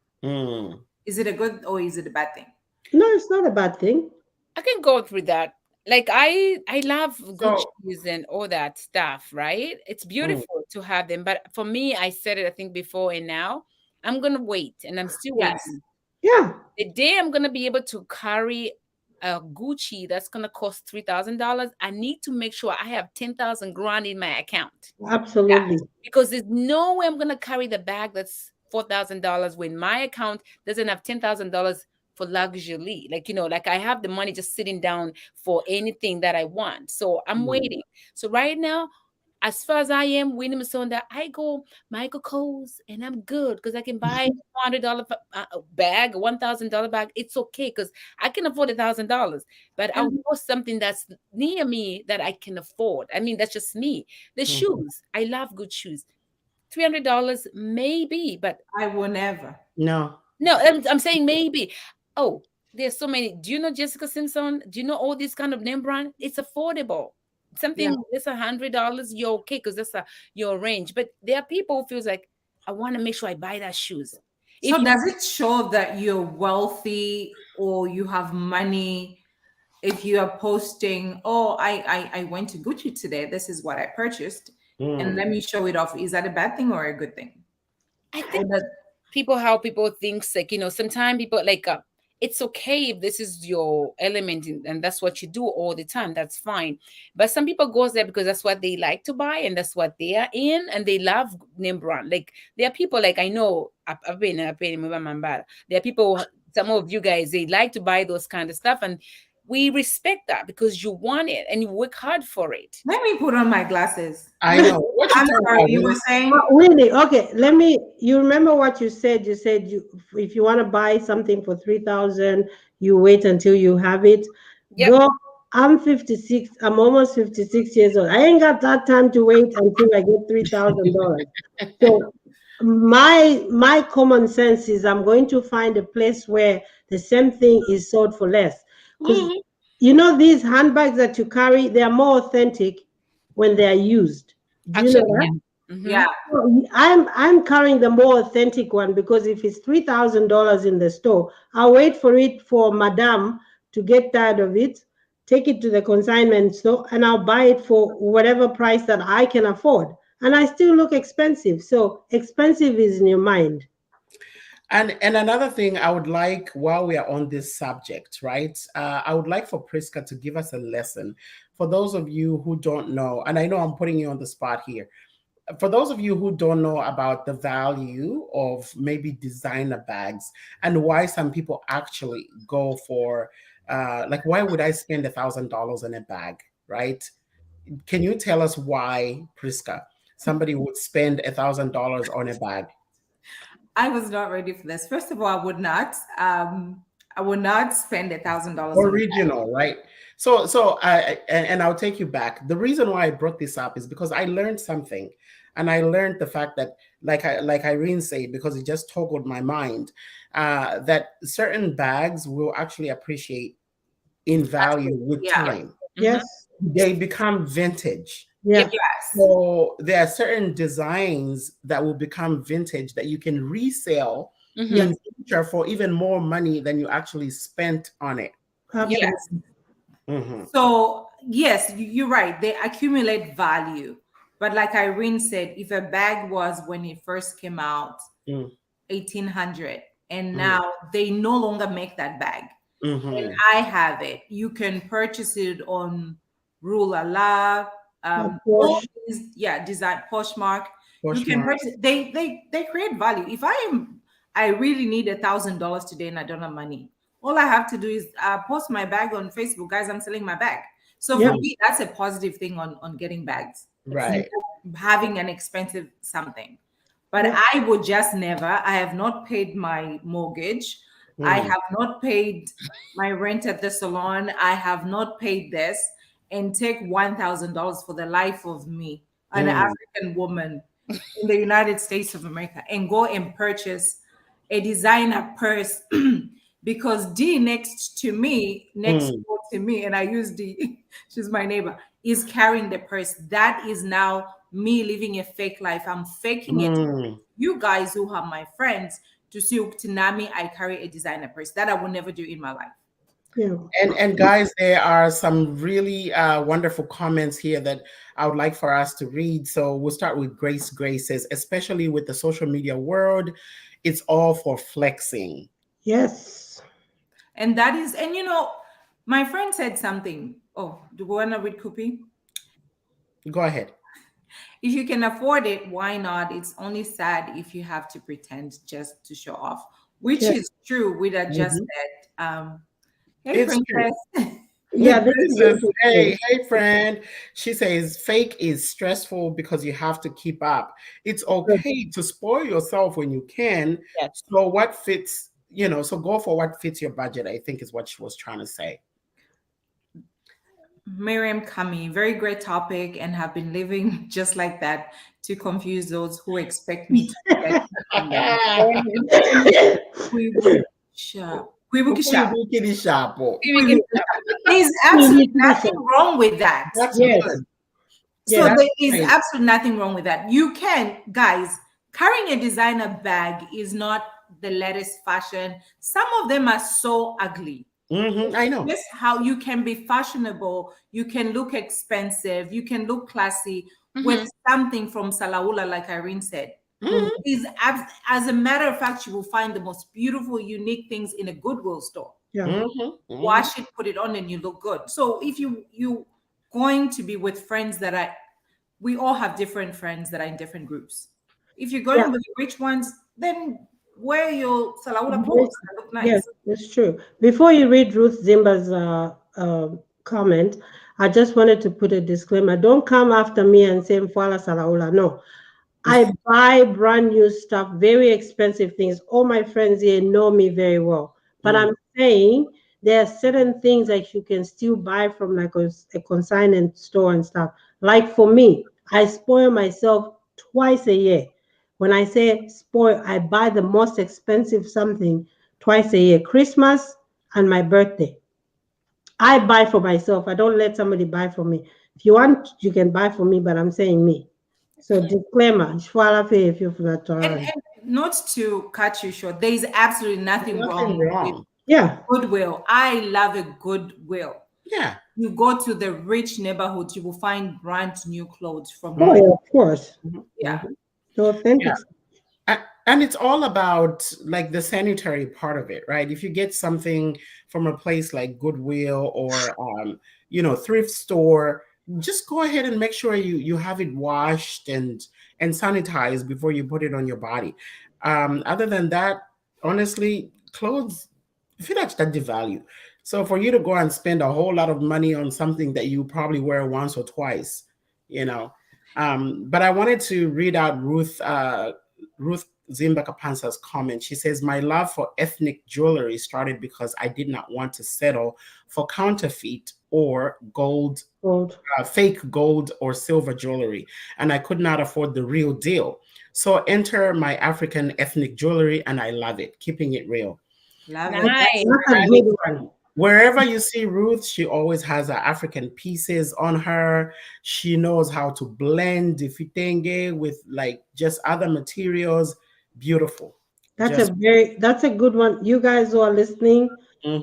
Is it a good or is it a bad thing?
no, it's not a bad thing.
I can go through that. Like I love good shoes and all that stuff, right? It's beautiful to have them. But for me, I said it I think before and now, I'm gonna wait and I'm still waiting.
Yeah.
The day I'm gonna be able to carry a Gucci that's gonna cost $3,000, I need to make sure I have 10,000 grand in my account.
Absolutely.
Because there's no way I'm gonna carry the bag that's $4,000 when my account doesn't have $10,000 for luxury. Like, you know, like I have the money just sitting down for anything that I want. So I'm waiting. So right now, as far as I am, Winnie Masonda, I go Michael Kors and I'm good because I can buy a $100 bag, a $1,000 bag. It's okay because I can afford $1,000. But I'll go something that's near me that I can afford. I mean, that's just me. The shoes, I love good shoes. $300 maybe, but
I will never.
No.
I'm saying maybe. Oh, there's so many. Do you know Jessica Simpson? Do you know all these kind of name brand? It's affordable. Something that's $100, you're okay because that's your range. But there are people who feels like I want to make sure I buy that shoes.
So does it show that you're wealthy or you have money if you are posting, oh, I went to Gucci today, this is what I purchased, and let me show it off? Is that a bad thing or a good thing?
I think how people think, like, you know, sometimes people like it's okay if this is your element and that's what you do all the time, that's fine. But some people goes there because that's what they like to buy and that's what they are in and they love name brand. Like there are people, like I know I've been there are people, some of you guys, they like to buy those kind of stuff and we respect that because you want it and you work hard for it.
Let me put on my glasses.
I know. What you
I'm
talking
sorry,
about,
you were
Liz?
saying?
Really? Okay, you remember what you said? You said if you want to buy something for 3,000, you wait until you have it.
Yep.
Girl, I'm 56. I'm almost 56 years old. I ain't got that time to wait until I get $3,000. So my common sense is I'm going to find a place where the same thing is sold for less. Because these handbags that you carry, they are more authentic when they are used. Do you know
Actually,
that?
Yeah.
I'm carrying the more authentic one because if it's $3,000 in the store, I'll wait for it for Madame to get tired of it, take it to the consignment store, and I'll buy it for whatever price that I can afford. And I still look expensive. So expensive is in your mind.
And another thing I would like, while we are on this subject, right? I would like for Priska to give us a lesson. For those of you who don't know, and I know I'm putting you on the spot here. For those of you who don't know about the value of maybe designer bags and why some people actually go for, like, why would I spend $1,000 on a bag, right? Can you tell us why, Priska, somebody would spend $1,000 on a bag?
I was not ready for this. First of all, I would not. I would not spend $1,000.
Original, right? So and I'll take you back. The reason why I brought this up is because I learned something, and I learned the fact that, like Irene said, because it just toggled my mind, that certain bags will actually appreciate in value with time.
Yes.
They become vintage.
Yeah.
Yes.
So there are certain designs that will become vintage that you can resell in future for even more money than you actually spent on it.
Yes. So yes, you're right. They accumulate value. But like Irene said, if a bag was when it first came out, 1800, and now they no longer make that bag, and I have it, you can purchase it on Rule Allah, all these, design Poshmark. You can purchase. They create value. If I really need $1,000 today and I don't have money, all I have to do is post my bag on Facebook, guys. I'm selling my bag. So for me, that's a positive thing on getting bags.
Right.
Having an expensive something. But I would just never. I have not paid my mortgage. I have not paid my rent at the salon. I have not paid this and take $1,000 for the life of me, an African woman in the United States of America, and go and purchase a designer purse because D next door to me, and I use D, she's my neighbor, is carrying the purse. That is now me living a fake life. I'm faking it. You guys who are my friends to see Uktinami, I carry a designer purse. That I will never do in my life.
Yeah.
And guys, there are some really wonderful comments here that I would like for us to read. So we'll start with Grace. Grace says, especially with the social media world, it's all for flexing.
Yes.
And that is, and my friend said something. Oh, do you want to read Kupi?
Go ahead.
If you can afford it, why not? It's only sad if you have to pretend just to show off, which is true. With that just said, hey, Princess.
Yeah.
Hey, friend. She says fake is stressful because you have to keep up. It's okay to spoil yourself when you can.
Yes.
So what fits, so go for what fits your budget, I think is what she was trying to say.
Miriam Kami, very great topic, and have been living just like that to confuse those who expect me to get There's absolutely nothing wrong with that. So there is absolutely nothing wrong with that. You can, guys, carrying a designer bag is not the latest fashion. Some of them are so ugly.
I know.
Just how you can be fashionable, you can look expensive, you can look classy with something from Salaula, like Irene said. Is as a matter of fact, you will find the most beautiful, unique things in a Goodwill store. Wash it, put it on, and you look good. So if you going to be with friends we all have different friends that are in different groups. If you're going with the rich ones, then wear your Salaula clothes that look nice.
Yes, that's true. Before you read Ruth Zimba's comment, I just wanted to put a disclaimer. Don't come after me and say Mfwala Salaula. No. I buy brand new stuff, very expensive things. All my friends here know me very well. But I'm saying there are certain things that you can still buy from like a consignment store and stuff. Like for me, I spoil myself twice a year. When I say spoil, I buy the most expensive something twice a year, Christmas and my birthday. I buy for myself. I don't let somebody buy for me. If you want, you can buy for me, but I'm saying me. So disclaimer, if you're not
And not to cut you short, there is absolutely nothing wrong with goodwill. I love a goodwill.
Yeah.
You go to the rich neighborhood, you will find brand new clothes from
yeah, of course.
Yeah.
So authentic.
And it's all about like the sanitary part of it, right? If you get something from a place like Goodwill or thrift store, just go ahead and make sure you have it washed and sanitized before you put it on your body. Other than that, honestly, clothes feel like that devalue. So for you to go and spend a whole lot of money on something that you probably wear once or twice, but I wanted to read out Ruth Zimba Kapansa's comment. She says, my love for ethnic jewelry started because I did not want to settle for counterfeit or fake gold or silver jewelry, and I could not afford the real deal. So enter my African ethnic jewelry, and I love it, keeping it real.
Love
Nice.
That's a good one.
Wherever you see Ruth, she always has her African pieces on her. She knows how to blend ifitenge with like just other materials. Beautiful.
That's a good one. You guys who are listening,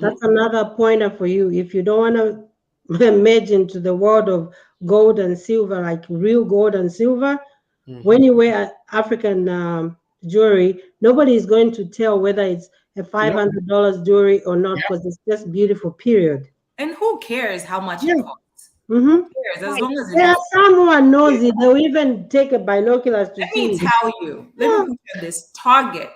that's another pointer for you. If you don't want to merge into the world of gold and silver, like real gold and silver, when you wear African jewelry, nobody is going to tell whether it's a $500 jewelry or not, because it's just beautiful, period.
And who cares how much it costs?
Who
cares? As long as
there are someone knows it, they'll even take a binoculars to see.
Let me tell you. Let me put you on this. Target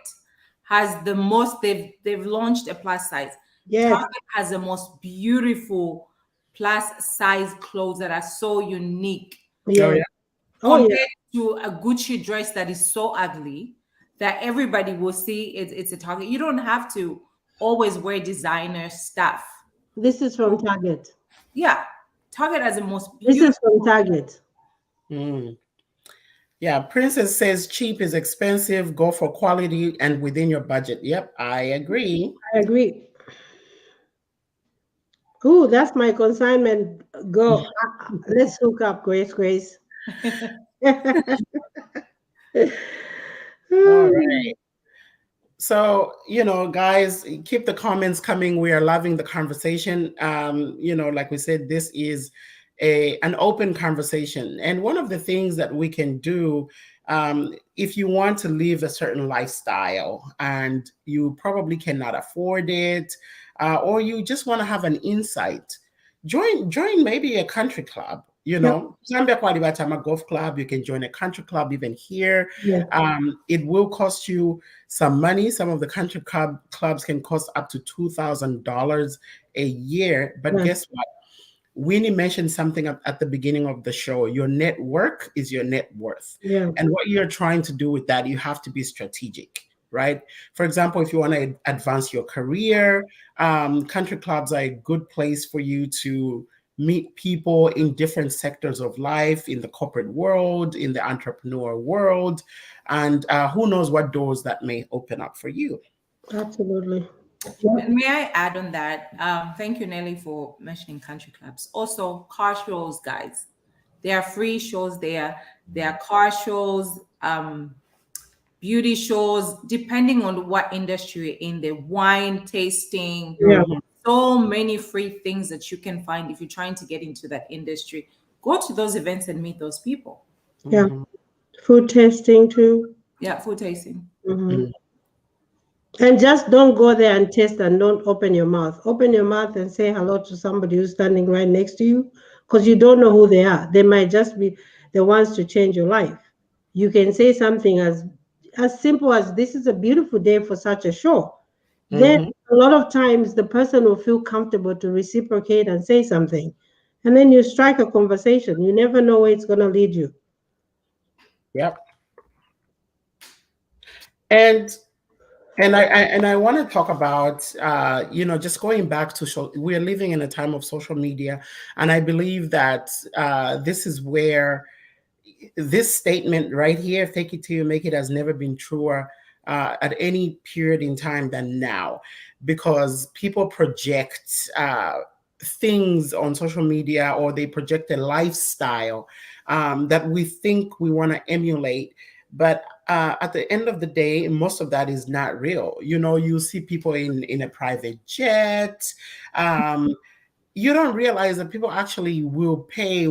has the most. They've launched a plus size.
Yes.
Target has the most beautiful plus size clothes that are so unique.
Yeah.
Compared to a Gucci dress that is so ugly that everybody will see it's a Target. You don't have to always wear designer stuff.
This is from Target.
Yeah. Target has the most beautiful.
This is from Target.
Yeah, Princess says cheap is expensive. Go for quality and within your budget. Yep, I agree.
Ooh, that's my consignment. Go. Let's hook up, Grace.
All right. So, guys, keep the comments coming. We are loving the conversation. Like we said, this is an open conversation. And one of the things that we can do, if you want to live a certain lifestyle and you probably cannot afford it, or you just want to have an insight, join maybe a country club. Zambia Kwalibatama Golf Club, you can join a country club even here. It will cost you some money. Some of the country clubs can cost up to $2,000 a year. But guess what? Winnie mentioned something at the beginning of the show. Your network is your net worth. And what you're trying to do with that, you have to be strategic, right? For example, if you want to advance your career, country clubs are a good place for you to meet people in different sectors of life, in the corporate world, in the entrepreneur world, and who knows what doors that may open up for you.
Absolutely.
And may I add on that? Thank you, Nelly, for mentioning country clubs. Also, car shows, guys. There are free shows there. There are car shows, beauty shows, depending on what industry you're in, the wine tasting. So many free things that you can find if you're trying to get into that industry. Go to those events and meet those people.
Yeah. Food tasting too.
Yeah, food tasting.
And just don't go there and taste and don't open your mouth. Open your mouth and say hello to somebody who's standing right next to you, because you don't know who they are. They might just be the ones to change your life. You can say something as simple as, this is a beautiful day for such a show. then a lot of times the person will feel comfortable to reciprocate and say something. And then you strike a conversation. You never know where it's going to lead you.
Yep. And I want to talk about just going back to we're living in a time of social media, and I believe that this is where this statement right here, "Take it till you make it," has never been truer at any period in time than now, because people project things on social media, or they project a lifestyle that we think we want to emulate. But at the end of the day, most of that is not real. You see people in a private jet. You don't realize that people actually will pay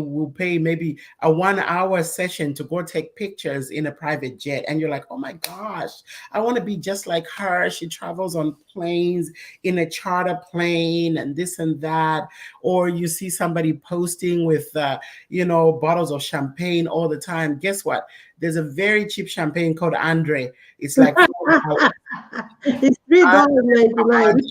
maybe a 1 hour session to go take pictures in a private jet. And you're like, oh my gosh, I want to be just like her. She travels on planes, in a charter plane, and this and that. Or you see somebody posting with, bottles of champagne all the time. Guess what? There's a very cheap champagne called Andre. It's like $4.
It's $3.99.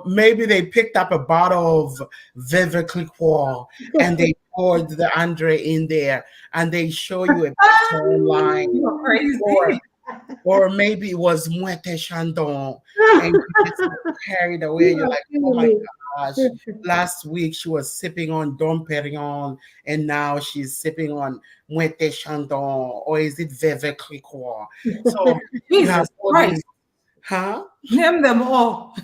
Maybe they picked up a bottle of Veuve Clicquot and they poured the Andre in there, and they show you a picture online.
You're crazy.
Or maybe it was Muerte Chandon, and you get carried away. You're like, oh my gosh, last week she was sipping on Dom Perignon, and now she's sipping on Muerte Chandon, or is it Veuve Clicquot? So you have all these. Huh?
Name them all.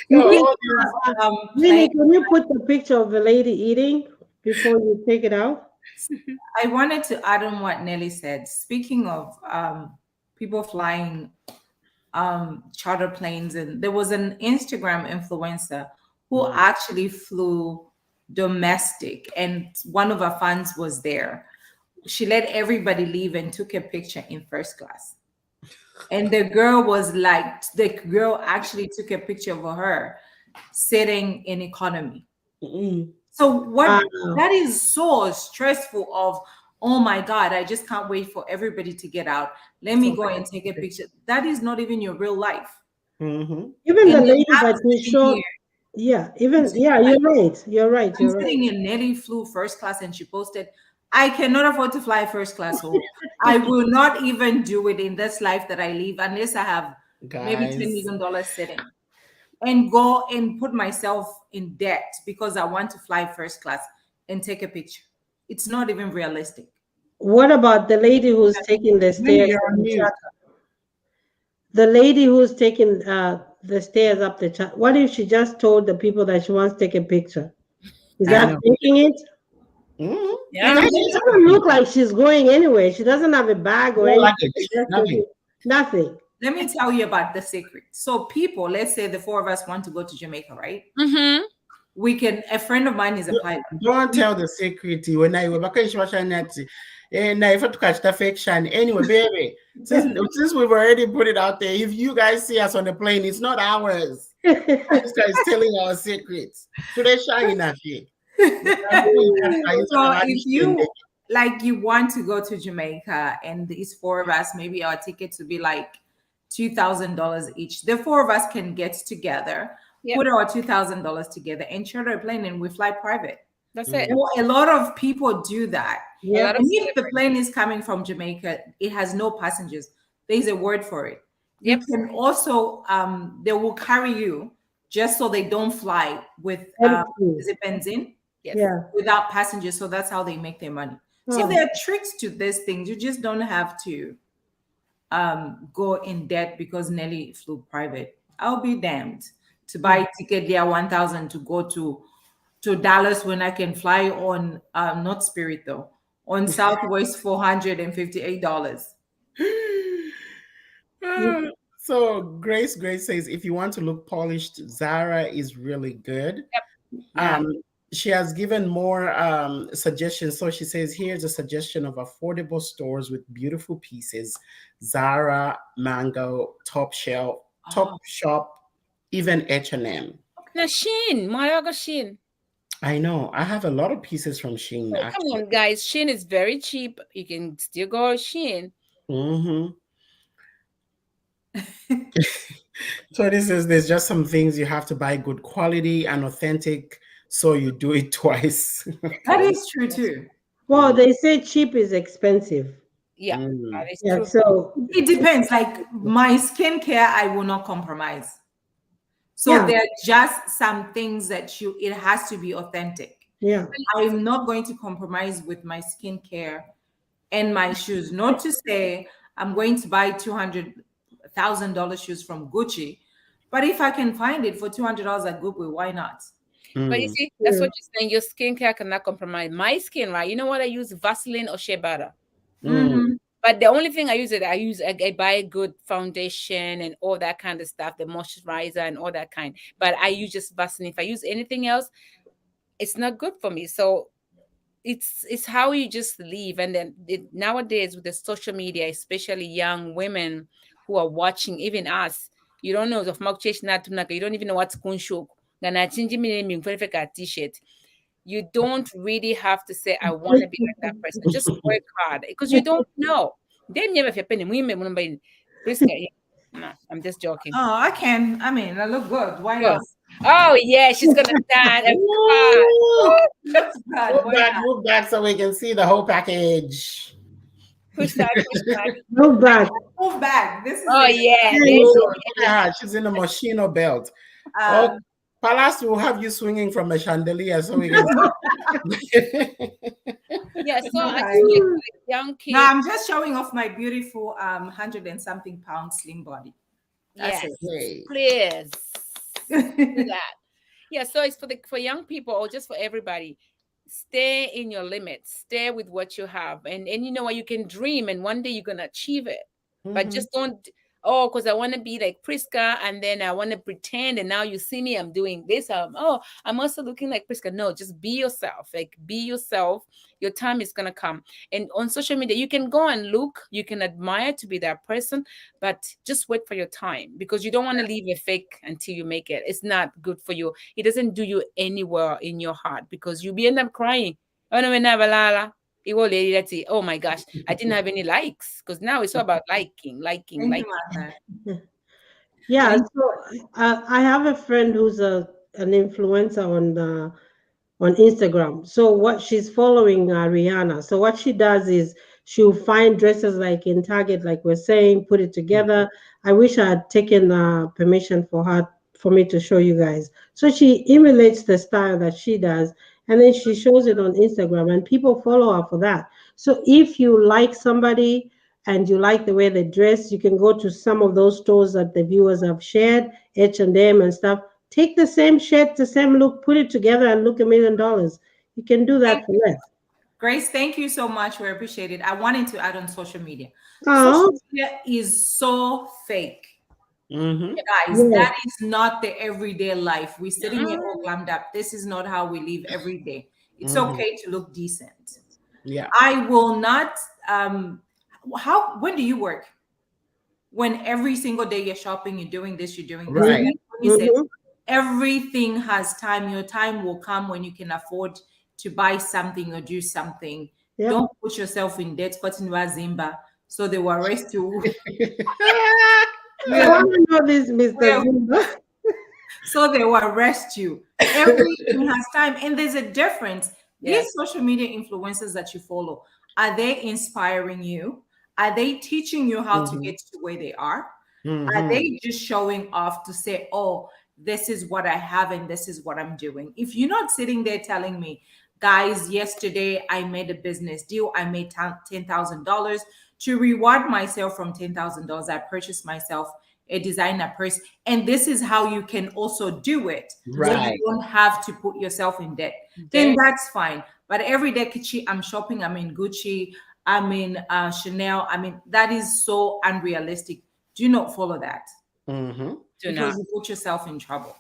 Really, can you put the picture of the lady eating before you take it out?
I wanted to add on what Nelly said. Speaking of people flying charter planes, and there was an Instagram influencer who actually flew domestic, and one of her fans was there. She let everybody leave and took a picture in first class. And the girl actually took a picture of her sitting in economy. So that is so stressful of, oh my God, I just can't wait for everybody to get out. Let me go and take a picture. That is not even your real life.
Even the lady that you showed. You're right.
I'm sitting in Nelly flew first class, and she posted, I cannot afford to fly first class home. I will not even do it in this life that I live unless I have maybe $10 million sitting, and go and put myself in debt because I want to fly first class and take a picture. It's not even realistic.
What about the lady who's taking the stairs? The lady who's taking the stairs up the chart. What if she just told the people that she wants to take a picture? Is that taking it?
Yeah,
It doesn't look like she's going anywhere. She doesn't have a bag or anything. Nothing.
Let me tell you about the secret. So people, let's say the four of us want to go to Jamaica, right? We can, a friend of mine is a pilot.
Don't tell the secret. When I was and I to catch the fiction. Anyway, baby, since we've already put it out there, if you guys see us on the plane, it's not ours. This guy is telling our secrets. Today, shine enough here.
So if you want to go to Jamaica, and these four of us, maybe our tickets would be like $2,000 each. The four of us can get together, put our $2,000 together, and charter a plane, and we fly private.
That's it.
A lot of people do that.
Yeah.
And if the plane is coming from Jamaica, it has no passengers. There's a word for it. You can also they will carry you just so they don't fly with is it benzene?
Yes.
Yeah.
Without passengers. So that's how they make their money. So there are tricks to these things. You just don't have to go in debt because Nelly flew private. I'll be damned to buy a ticket there 1,000 to go to Dallas when I can fly on not Spirit though, on Southwest $458.
So Grace says, if you want to look polished, Zara is really good. She has given more suggestions. So she says, here's a suggestion of affordable stores with beautiful pieces: Zara, Mango, Top Shop, even H&M.
Now Shein, Mayaga Shein.
I know. I have a lot of pieces from Shein.
Oh, come on, guys. Shein is very cheap. You can still go Shein.
So this is there's just some things you have to buy good quality and authentic, so you do it twice.
That is true too.
Well, they say cheap is expensive.
Yeah,
Mm.
that is
Yeah,
true.
so
It depends. Like my skincare, I will not compromise. So
Yeah.
there are just some things that it has to be authentic.
yeah,
I'm not going to compromise with my skincare and my shoes. Not to say I'm going to buy $200,000 shoes from Gucci, but if I can find it for $200 at Goodwill, why not?
But you
Mm.
see, that's what you're saying. Your skincare cannot compromise. My skin, right? You know what I use? Vaseline or shea butter.
Mm.
But the only thing I buy a good foundation and all that kind of stuff, the moisturizer and all that kind. But I use just Vaseline. If I use anything else, it's not good for me. So it's how you just live. And then nowadays with the social media, especially young women who are watching, even us, you don't know of you don't even know what's kunshuk. T-shirt. You don't really have to say, I want to be like that person. Just work hard because you don't know. Then you have your penny. No, I'm just joking.
Oh, I can. I mean, I look good. Why
Yes.
not?
Oh, yeah, she's going to stand and cry.
Ooh.
Looks good.
Move
Why
back,
not?
move back so we can see the whole package.
Push back, push back.
move back.
Move back. This is
Oh,
it.
yeah. There
Hey,
you
Ooh,
go.
look at her. She's in a Moschino belt.
Um,
Oh, Palace will have you swinging from a chandelier so we can see.
Yeah, so I
Okay.
feel like young kids.
No, I'm just showing off my beautiful 100 and something pound slim body. That's
Yes,
Hey.
please do
it.
that. Yeah, so it's for young people or just for everybody. Stay in your limits. Stay with what you have, and you know what, you can dream, and one day you're gonna achieve it. But just don't. Oh, because I want to be like Priska, and then I want to pretend, and now you see me, I'm doing this. I'm also looking like Priska. No, just be yourself. Like be yourself. Your time is gonna come. And on social media, you can go and look, you can admire to be that person, but just wait for your time because you don't want to leave a fake until you make it. It's not good for you. It doesn't do you anywhere in your heart because you'll be end up crying. Oh no, oh my gosh, I didn't have any likes because now it's all about liking.
Thank you, Martha.
Yeah,
Thank
so I have a friend who's an influencer on Instagram. So what she's following Rihanna. So what she does is she'll find dresses like in Target, like we're saying, put it together. I wish I had taken permission for me to show you guys. So she emulates the style that she does, and then she shows it on Instagram, and people follow her for that. So if you like somebody and you like the way they dress, you can go to some of those stores that the viewers have shared, H&M and stuff. Take the same shirt, the same look, put it together, and look $1 million. You can do that for less.
Grace, thank you so much. We appreciate it. I wanted to add on social media.
Oh,
Social media is so fake.
Mm-hmm.
Guys,
Yes.
that is not the everyday life. We're sitting here all glammed up. This is not how we live every day. It's okay to look decent.
Yeah.
I will not when do you work? When every single day you're shopping, you're doing this, you're doing this.
Right.
And when you say
Mhm.
everything has time, your time will come when you can afford to buy something or do something.
Yeah.
Don't put yourself in debt. Zimba, so they will arrest you.
I want to know this, Mr. Zimba.
So they will arrest you. Everything has time, and there's a difference.
Yes.
These social media influencers that you follow, are they inspiring you? Are they teaching you how to get to where they are? Are they just showing off to say, oh, this is what I have and this is what I'm doing? If you're not sitting there telling me, guys, yesterday I made a business deal, I made $10,000 to reward myself from $10,000. I purchased myself a designer purse, and this is how you can also do it. So
Right.
you don't have to put yourself in debt. Then that's fine. But every day, Kichi, I'm shopping, I'm in Gucci, I'm in Chanel. I mean, that is so unrealistic. Do not follow that
Mm-hmm.
because you put yourself in trouble.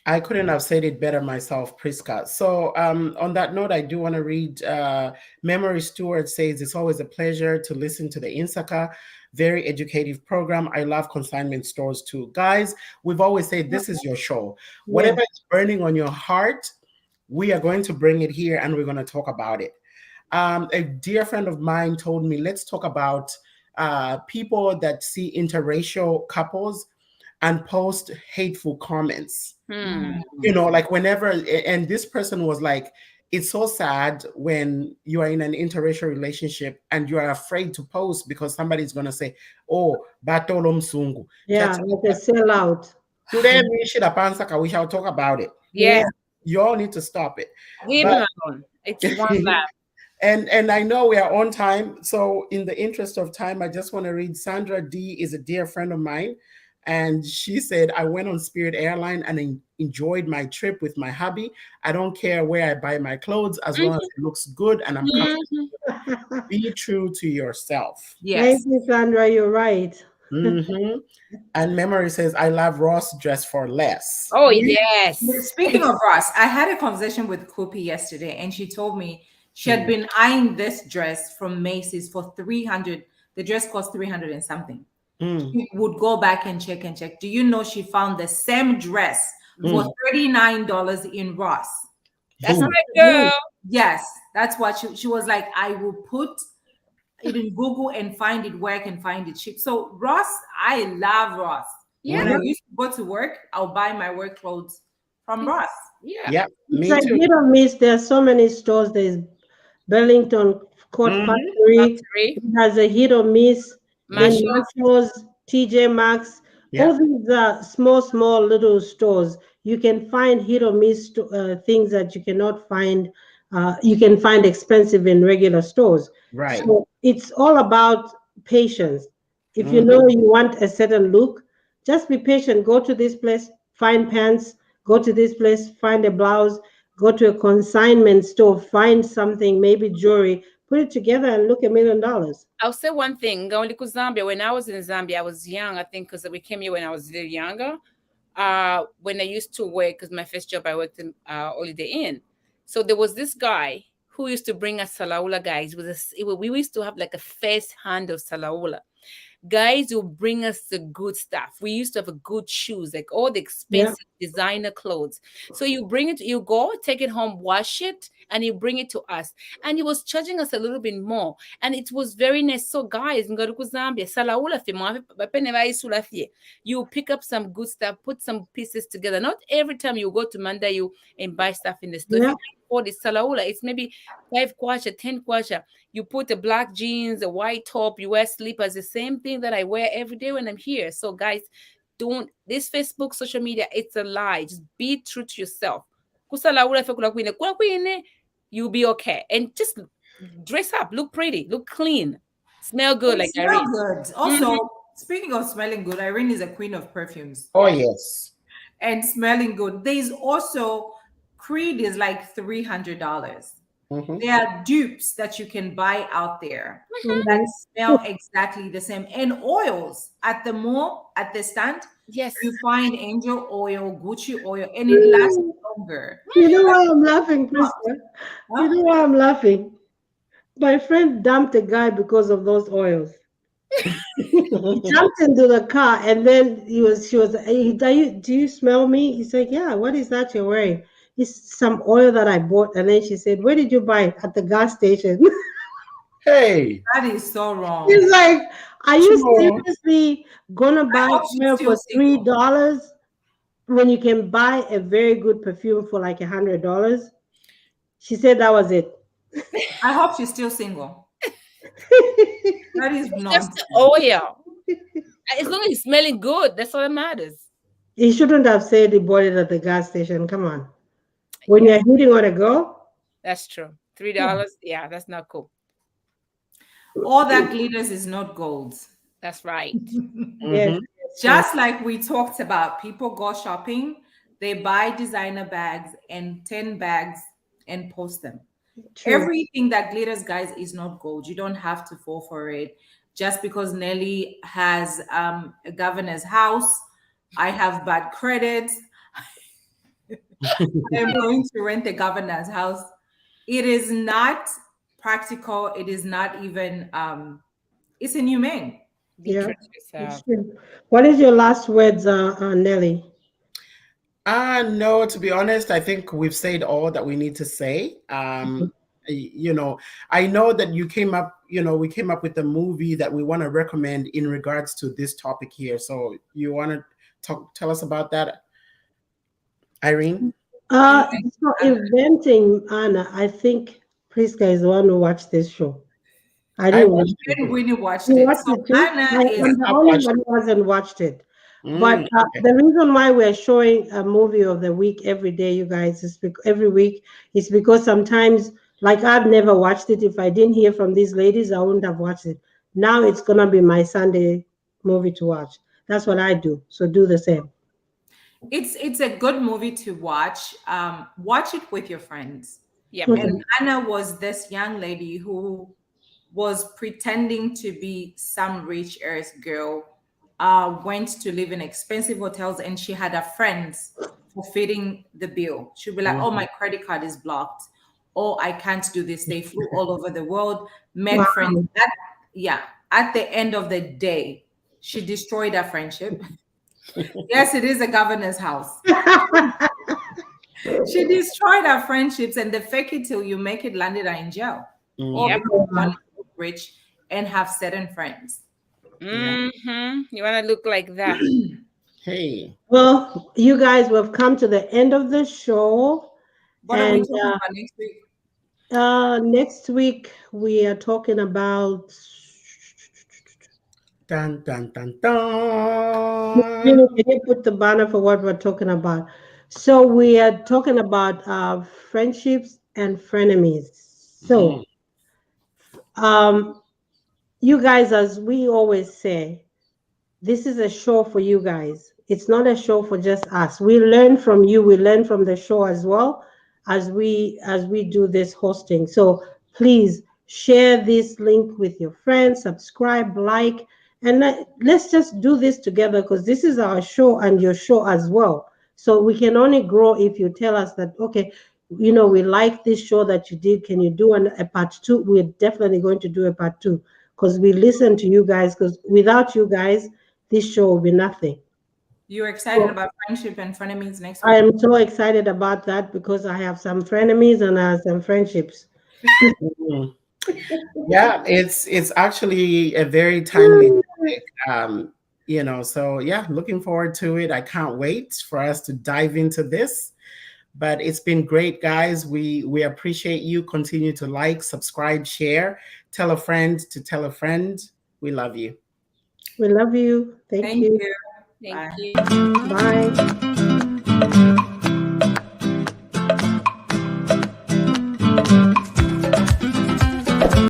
I couldn't have said it better myself, Priska. So on that note, I do want to read Memory Stewart says, it's always a pleasure to listen to the Insaka. Very educative program. I love consignment stores too. Guys, we've always said this is your show. Whatever is burning on your heart, we are going to bring it here and we're going to talk about it. A dear friend of mine told me, let's talk about people that see interracial couples and post hateful comments. You know, like whenever, and this person was like, it's so sad when you are in an interracial relationship and you are afraid to post because somebody's going to say, oh, batolo msungu.
Yeah, like a sellout.
Today, we shall talk about it.
Yes.
You all need to stop it.
Leave it alone. It's one laugh.
And I know we are on time. So in the interest of time, I just want to read. Sandra D is a dear friend of mine. And she said, I went on Spirit Airline and enjoyed my trip with my hubby. I don't care where I buy my clothes as long as it looks good and I'm comfortable. Be true to yourself.
Yes.
Thank you, Sandra. You're right.
And Memory says, I love Ross dress for less.
Oh, yes.
Speaking of Ross, I had a conversation with Kopi yesterday, and she told me she had been eyeing this dress from Macy's for $300. The dress cost $300 and something. She would go back and check. Do you know she found the same dress for $39 in Ross?
That's my girl.
Yes, that's what she was like. I will put it in Google and find it where I can find it cheap. So Ross, I love Ross.
Yeah.
When I used to go to work, I'll buy my work clothes from Ross.
Yeah, me
It's like
too.
hit or miss. There's so many stores. There's Burlington Court Factory. It has a hit or miss. Then Marshalls, TJ Maxx. All these small little stores. You can find hit or miss things that you cannot find. You can find expensive in regular stores.
Right.
So it's all about patience. If you know you want a certain look, just be patient. Go to this place, find pants. Go to this place, find a blouse. Go to a consignment store, find something, maybe jewelry. Put it together and look $1 million.
I'll say one thing. Going to Zambia, when I was in Zambia, I was young, I think, because we came here when I was a little younger. When I used to work, because my first job, I worked in Holiday Inn. So there was this guy who used to bring us salaula, guys. We used to have like a first hand of salaula. Guys will bring us the good stuff. We used to have a good shoes, like all the expensive designer clothes. So you bring it, you go, take it home, wash it, and you bring it to us. And he was charging us a little bit more. And it was very nice. So guys, you pick up some good stuff, put some pieces together. Not every time you go to Mandayu and buy stuff in the store. If you can afford it, salaula, it's maybe 5 kwacha, 10 kwacha. You put a black jeans, a white top, you wear slippers, the same thing that I wear every day when I'm here. So guys, don't, this Facebook, social media, it's a lie. Just be true to yourself. You'll be okay. And just dress up, look pretty, look clean, smell good. Like
smell
Irene.
good. Also, speaking of smelling good, Irene is a queen of perfumes.
Oh, yes.
And smelling good. There's also, Creed is like $300. There are dupes that you can buy out there that smell exactly the same. And oils at the mall, at the stand, you find Angel oil, Gucci oil, and it lasts longer.
You know why I'm laughing, Krista? You know why I'm laughing? My friend dumped a guy because of those oils. He jumped into the car and then she was, hey, do you smell me? He's like, yeah, what is that you're wearing? It's some oil that I bought. And then she said, where did you buy it? At the gas station.
Hey.
That is so wrong.
He's like, are you seriously going to buy oil for $3 when you can buy a very good perfume for like $100? She said that was it.
I hope she's still single. That is nonsense.
Oil. As long as it's smelling good, that's all that matters.
He shouldn't have said he bought it at the gas station. Come on. When you're hitting on a girl?
That's true. $3, yeah, that's not cool.
All that glitters is not gold.
That's right.
Yes.
Just like we talked about, people go shopping, they buy designer bags and 10 bags and post them. True. Everything that glitters, guys, is not gold. You don't have to fall for it. Just because Nelly has a governor's house, I have bad credit, I'm going to rent the governor's house. It is not practical. It is not even, it's inhumane.
Yeah. What is your last words, Nelly?
No, to be honest, I think we've said all that we need to say. You know, I know that you came up we came up with a movie that we want to recommend in regards to this topic here. So you want to tell us about that, Irene?
So Inventing Anna, I think Priska is the one who watched this show. I didn't watch it.
Really watched
You
it.
watched
So
it too?
Anna
I'm
is
the only one who hasn't watched it. But
Okay.
the reason why we're showing a movie of the week every day, you guys, every week, is because sometimes, like, I've never watched it. If I didn't hear from these ladies, I wouldn't have watched it. Now it's gonna be my Sunday movie to watch. That's what I do. So do the same.
it's a good movie to watch. Watch it with your friends.
Yeah.
Okay.
And Anna was this young lady who was pretending to be some rich earth girl, went to live in expensive hotels, and she had her friends for fitting the bill. She'd be like, oh, my credit card is blocked. Oh, I can't do this. They flew all over the world, met
Wow.
friends. At the end of the day, she destroyed her friendship. Yes, it is a governor's house. She destroyed her friendships, and the fake it till you make it landed her in jail. All
Yep.
because she wanted to look rich and have certain friends.
Mm-hmm. You want to look like that.
Hey.
Well, you guys, we've come to the end of the show.
What are we
And
talking about next week?
next week we are talking about.
Dun, dun, dun, dun.
Can you put the banner for what we're talking about? So we are talking about friendships and frenemies. So, you guys, as we always say, this is a show for you guys. It's not a show for just us. We learn from you. We learn from the show as well as we do this hosting. So please share this link with your friends, subscribe, like, and let's just do this together, because this is our show and your show as well. So we can only grow if you tell us that, okay, we like this show that you did. Can you do a part 2? We're definitely going to do a part 2, because we listen to you guys, because without you guys, this show will be nothing.
You're excited about friendship and frenemies next
I
week?
am so excited about that, because I have some frenemies and I have some friendships.
Yeah, it's actually a very timely topic. So yeah, looking forward to it. I can't wait for us to dive into this. But it's been great, guys. We appreciate you. Continue to like, subscribe, share, tell a friend to tell a friend. We love you.
We love you. Thank you.
you.
Thank
Bye.
you.
Bye.